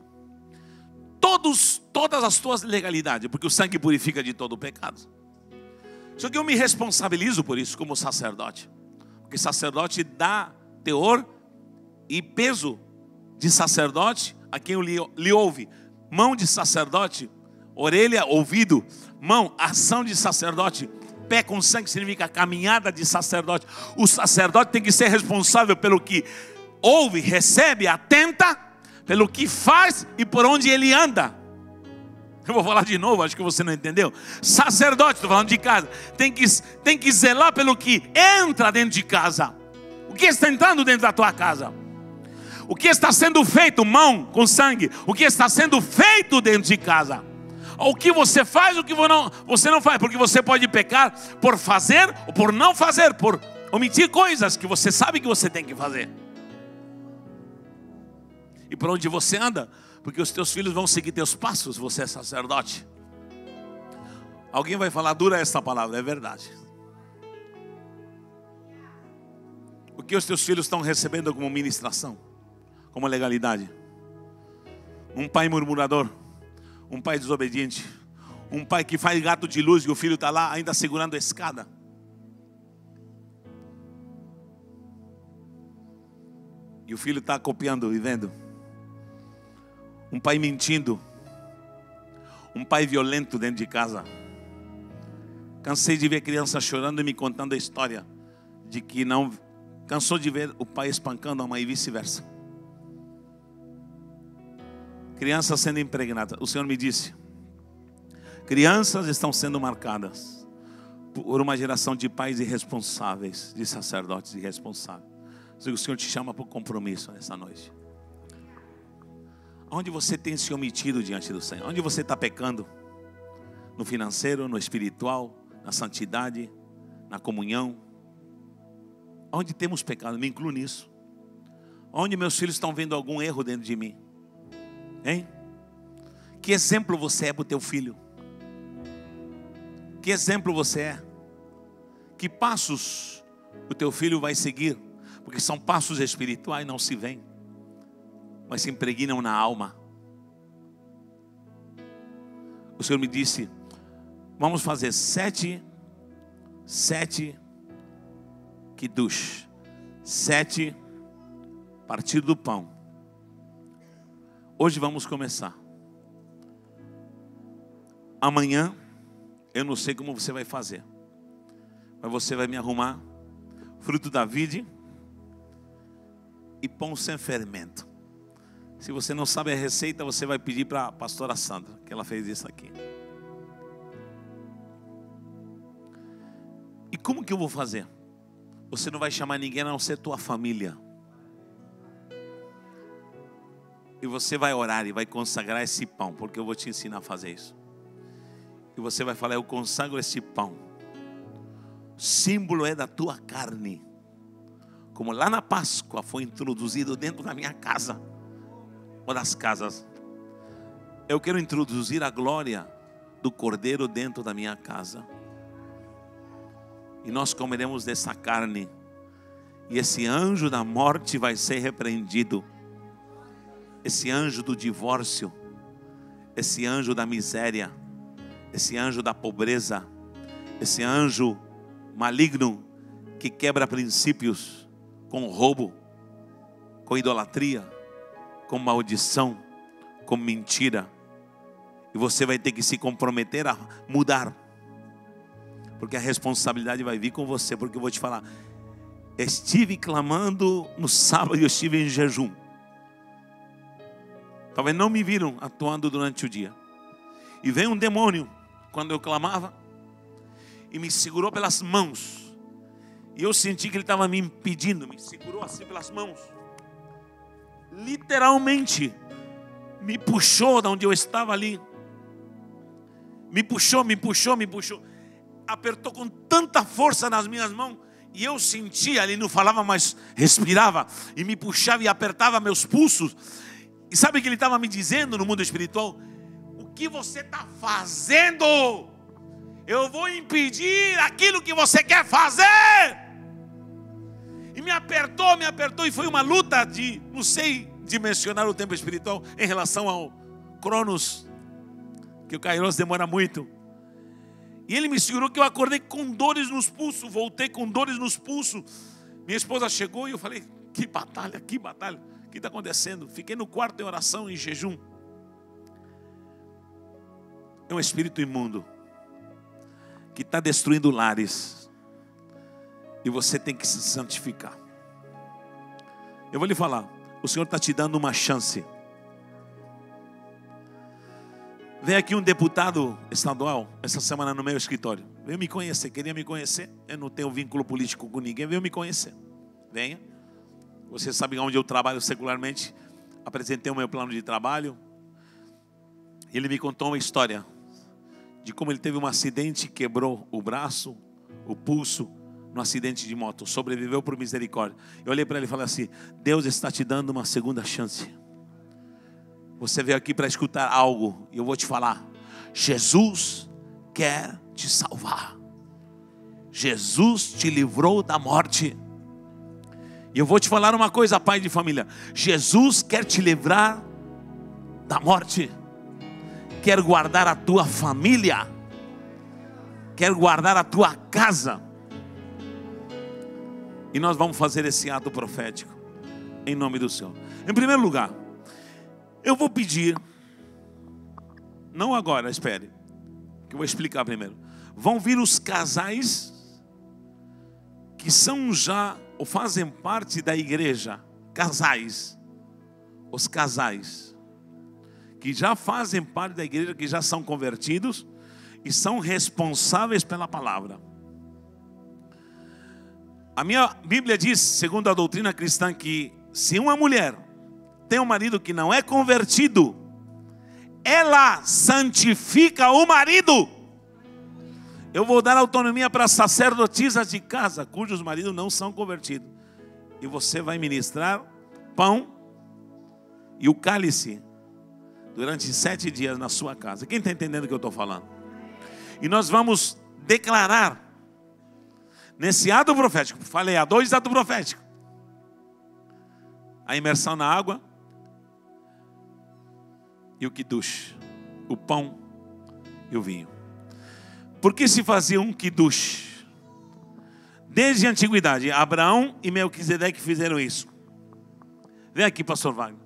S1: Todas as tuas legalidades. Porque o sangue purifica de todo o pecado. Só que eu me responsabilizo por isso como sacerdote. Porque sacerdote dá teor e peso de sacerdote a quem lhe ouve. Mão de sacerdote, orelha, ouvido. Mão, ação de sacerdote. Pé com sangue significa caminhada de sacerdote. O sacerdote tem que ser responsável pelo que ouve, recebe, atenta, pelo que faz e por onde ele anda. Eu vou falar de novo, acho que você não entendeu. Sacerdote, estou falando de casa, tem que zelar pelo que entra dentro de casa. O que está entrando dentro da tua casa? O que está sendo feito, mão com sangue? O que está sendo feito dentro de casa? O que você faz, o que você não faz? Porque você pode pecar por fazer ou por não fazer, por omitir coisas que você sabe que você tem que fazer. para onde você anda, porque os teus filhos vão seguir teus passos. Você é sacerdote. Alguém vai falar, dura essa palavra, é verdade. O que os teus filhos estão recebendo como ministração, como legalidade? Um pai murmurador, um pai desobediente, um pai que faz gato de luz e o filho está lá ainda segurando a escada. E o filho está copiando e vendo. Um pai mentindo. Um pai violento dentro de casa. Cansei de ver crianças chorando e me contando a história de que não cansou de ver o pai espancando a mãe e vice-versa. Crianças sendo impregnadas. O Senhor me disse: crianças estão sendo marcadas por uma geração de pais irresponsáveis, de sacerdotes irresponsáveis. O Senhor te chama para o compromisso nessa noite. Onde você tem se omitido diante do Senhor? Onde você está pecando? No financeiro, no espiritual, na santidade, na comunhão? Onde temos pecado? Me incluo nisso. Onde meus filhos estão vendo algum erro dentro de mim? Hein? Que exemplo você é para o teu filho? Que exemplo você é? Que passos o teu filho vai seguir? Porque são passos espirituais, não se veem, mas se impregnam na alma. O Senhor me disse: vamos fazer 7 kiddush, 7 partido do pão. Hoje vamos começar. Amanhã eu não sei como você vai fazer, mas você vai me arrumar fruto da vide e pão sem fermento. Se você não sabe a receita, você vai pedir para a pastora Sandra, que ela fez isso aqui. E como que eu vou fazer? Você não vai chamar ninguém a não ser tua família. E você vai orar e vai consagrar esse pão, porque eu vou te ensinar a fazer isso. E você vai falar: eu consagro esse pão. Símbolo é da tua carne. Como lá na Páscoa foi introduzido dentro da minha casa, ou das casas, eu quero introduzir a glória do Cordeiro dentro da minha casa. E nós comeremos dessa carne. E esse anjo da morte vai ser repreendido. Esse anjo do divórcio, esse anjo da miséria, esse anjo da pobreza, esse anjo maligno que quebra princípios com roubo, com idolatria, com maldição, com mentira. E você vai ter que se comprometer a mudar, porque a responsabilidade vai vir com você. Porque eu vou te falar, estive clamando no sábado e eu estive em jejum. Talvez não me viram atuando durante o dia. E veio um demônio quando eu clamava e me segurou pelas mãos. E eu senti que ele estava me impedindo. Me segurou assim pelas mãos. Literalmente me puxou de onde eu estava ali. Me puxou. Apertou com tanta força nas minhas mãos. E eu sentia, ele não falava, mas respirava. E me puxava e apertava meus pulsos. E sabe o que ele estava me dizendo no mundo espiritual? O que você está fazendo? Eu vou impedir aquilo que você quer fazer. E me apertou. E foi uma luta de, não sei dimensionar o tempo espiritual em relação ao Cronos, que o Kairos demora muito. E ele me segurou que eu acordei com dores nos pulsos. Voltei com dores nos pulsos. Minha esposa chegou e eu falei: que batalha. O que está acontecendo? Fiquei no quarto em oração, em jejum. É um espírito imundo que está destruindo lares. E você tem que se santificar. Eu vou lhe falar, o Senhor está te dando uma chance. Veio aqui um deputado estadual essa semana no meu escritório. Veio me conhecer, queria me conhecer. Eu não tenho vínculo político com ninguém, veio me conhecer. Venha. Você sabe onde eu trabalho secularmente. Apresentei o meu plano de trabalho. Ele me contou uma história de como ele teve um acidente, quebrou o braço, o pulso, no acidente de moto. Sobreviveu por misericórdia. Eu olhei para ele e falei assim: Deus está te dando uma segunda chance. Você veio aqui para escutar algo, e eu vou te falar: Jesus quer te salvar. Jesus te livrou da morte. E eu vou te falar uma coisa, pai de família: Jesus quer te livrar da morte, quer guardar a tua família, quer guardar a tua casa. E nós vamos fazer esse ato profético em nome do Senhor. Em primeiro lugar, eu vou pedir, não agora, espere, que eu vou explicar primeiro. Vão vir os casais que são já ou fazem parte da igreja, casais, os casais que já fazem parte da igreja, que já são convertidos e são responsáveis pela palavra. A minha Bíblia diz, segundo a doutrina cristã, que se uma mulher tem um marido que não é convertido, ela santifica o marido. Eu vou dar autonomia para sacerdotisas de casa cujos maridos não são convertidos. E você vai ministrar pão e o cálice durante 7 dias na sua casa. Quem está entendendo o que eu estou falando? E nós vamos declarar nesse ato profético, falei, há 2 atos proféticos: a imersão na água e o kiddush, o pão e o vinho. Por que se fazia um kiddush? Desde a antiguidade, Abraão e Melquisedeque fizeram isso. Vem aqui, pastor Wagner.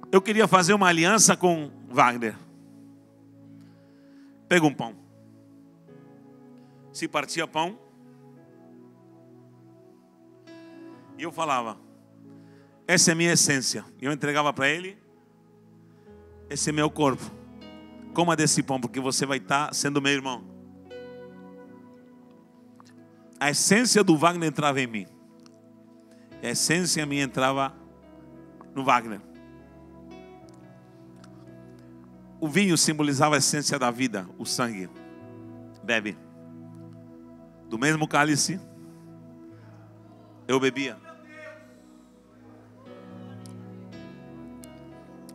S1: Eu queria fazer uma aliança com Wagner. Pega um pão. Se partia pão, e eu falava: essa é a minha essência. E eu entregava para ele: esse é meu corpo. Coma desse pão, porque você vai estar sendo meu irmão. A essência do Wagner entrava em mim. A essência minha entrava no Wagner. O vinho simbolizava a essência da vida, o sangue. Bebe. Do mesmo cálice, eu bebia.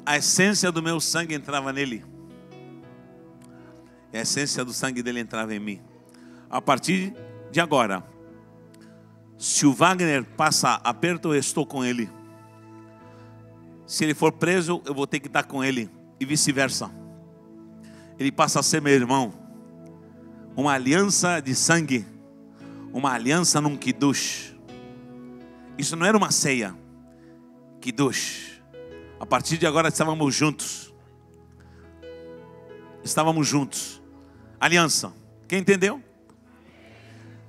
S1: A essência do meu sangue entrava nele. A essência do sangue dele entrava em mim. A partir de agora, se o Wagner passa aperto, eu estou com ele. Se ele for preso, eu vou ter que estar com ele. E vice-versa. Ele passa a ser meu irmão. Uma aliança de sangue. Uma aliança num kiddush. Isso não era uma ceia. Kiddush. A partir de agora estávamos juntos. Estávamos juntos. Aliança. Quem entendeu?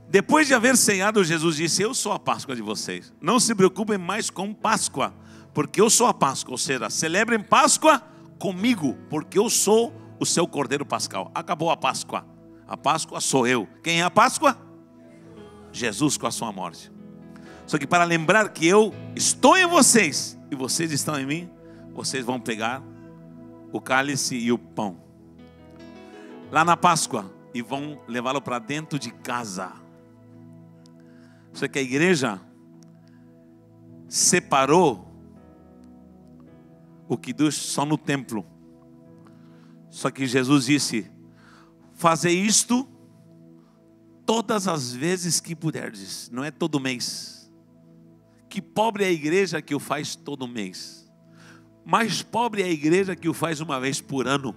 S1: Depois de haver ceado, Jesus disse: eu sou a Páscoa de vocês. Não se preocupem mais com Páscoa, porque eu sou a Páscoa. Ou seja, celebrem Páscoa comigo, porque eu sou o seu Cordeiro Pascal. Acabou a Páscoa. A Páscoa sou eu. Quem é a Páscoa? Jesus com a sua morte. Só que para lembrar que eu estou em vocês e vocês estão em mim, vocês vão pegar o cálice e o pão lá na Páscoa e vão levá-lo para dentro de casa. Só que a igreja separou o kiddush só no templo. Só que Jesus disse: fazer isto todas as vezes que puderdes. Não é todo mês. Que pobre é a igreja que o faz todo mês. Mais pobre é a igreja que o faz uma vez por ano.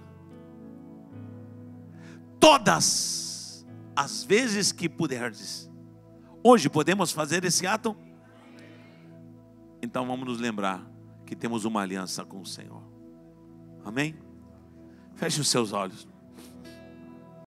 S1: Todas as vezes que puderdes. Hoje podemos fazer esse ato? Então vamos nos lembrar que temos uma aliança com o Senhor. Amém? Feche os seus olhos.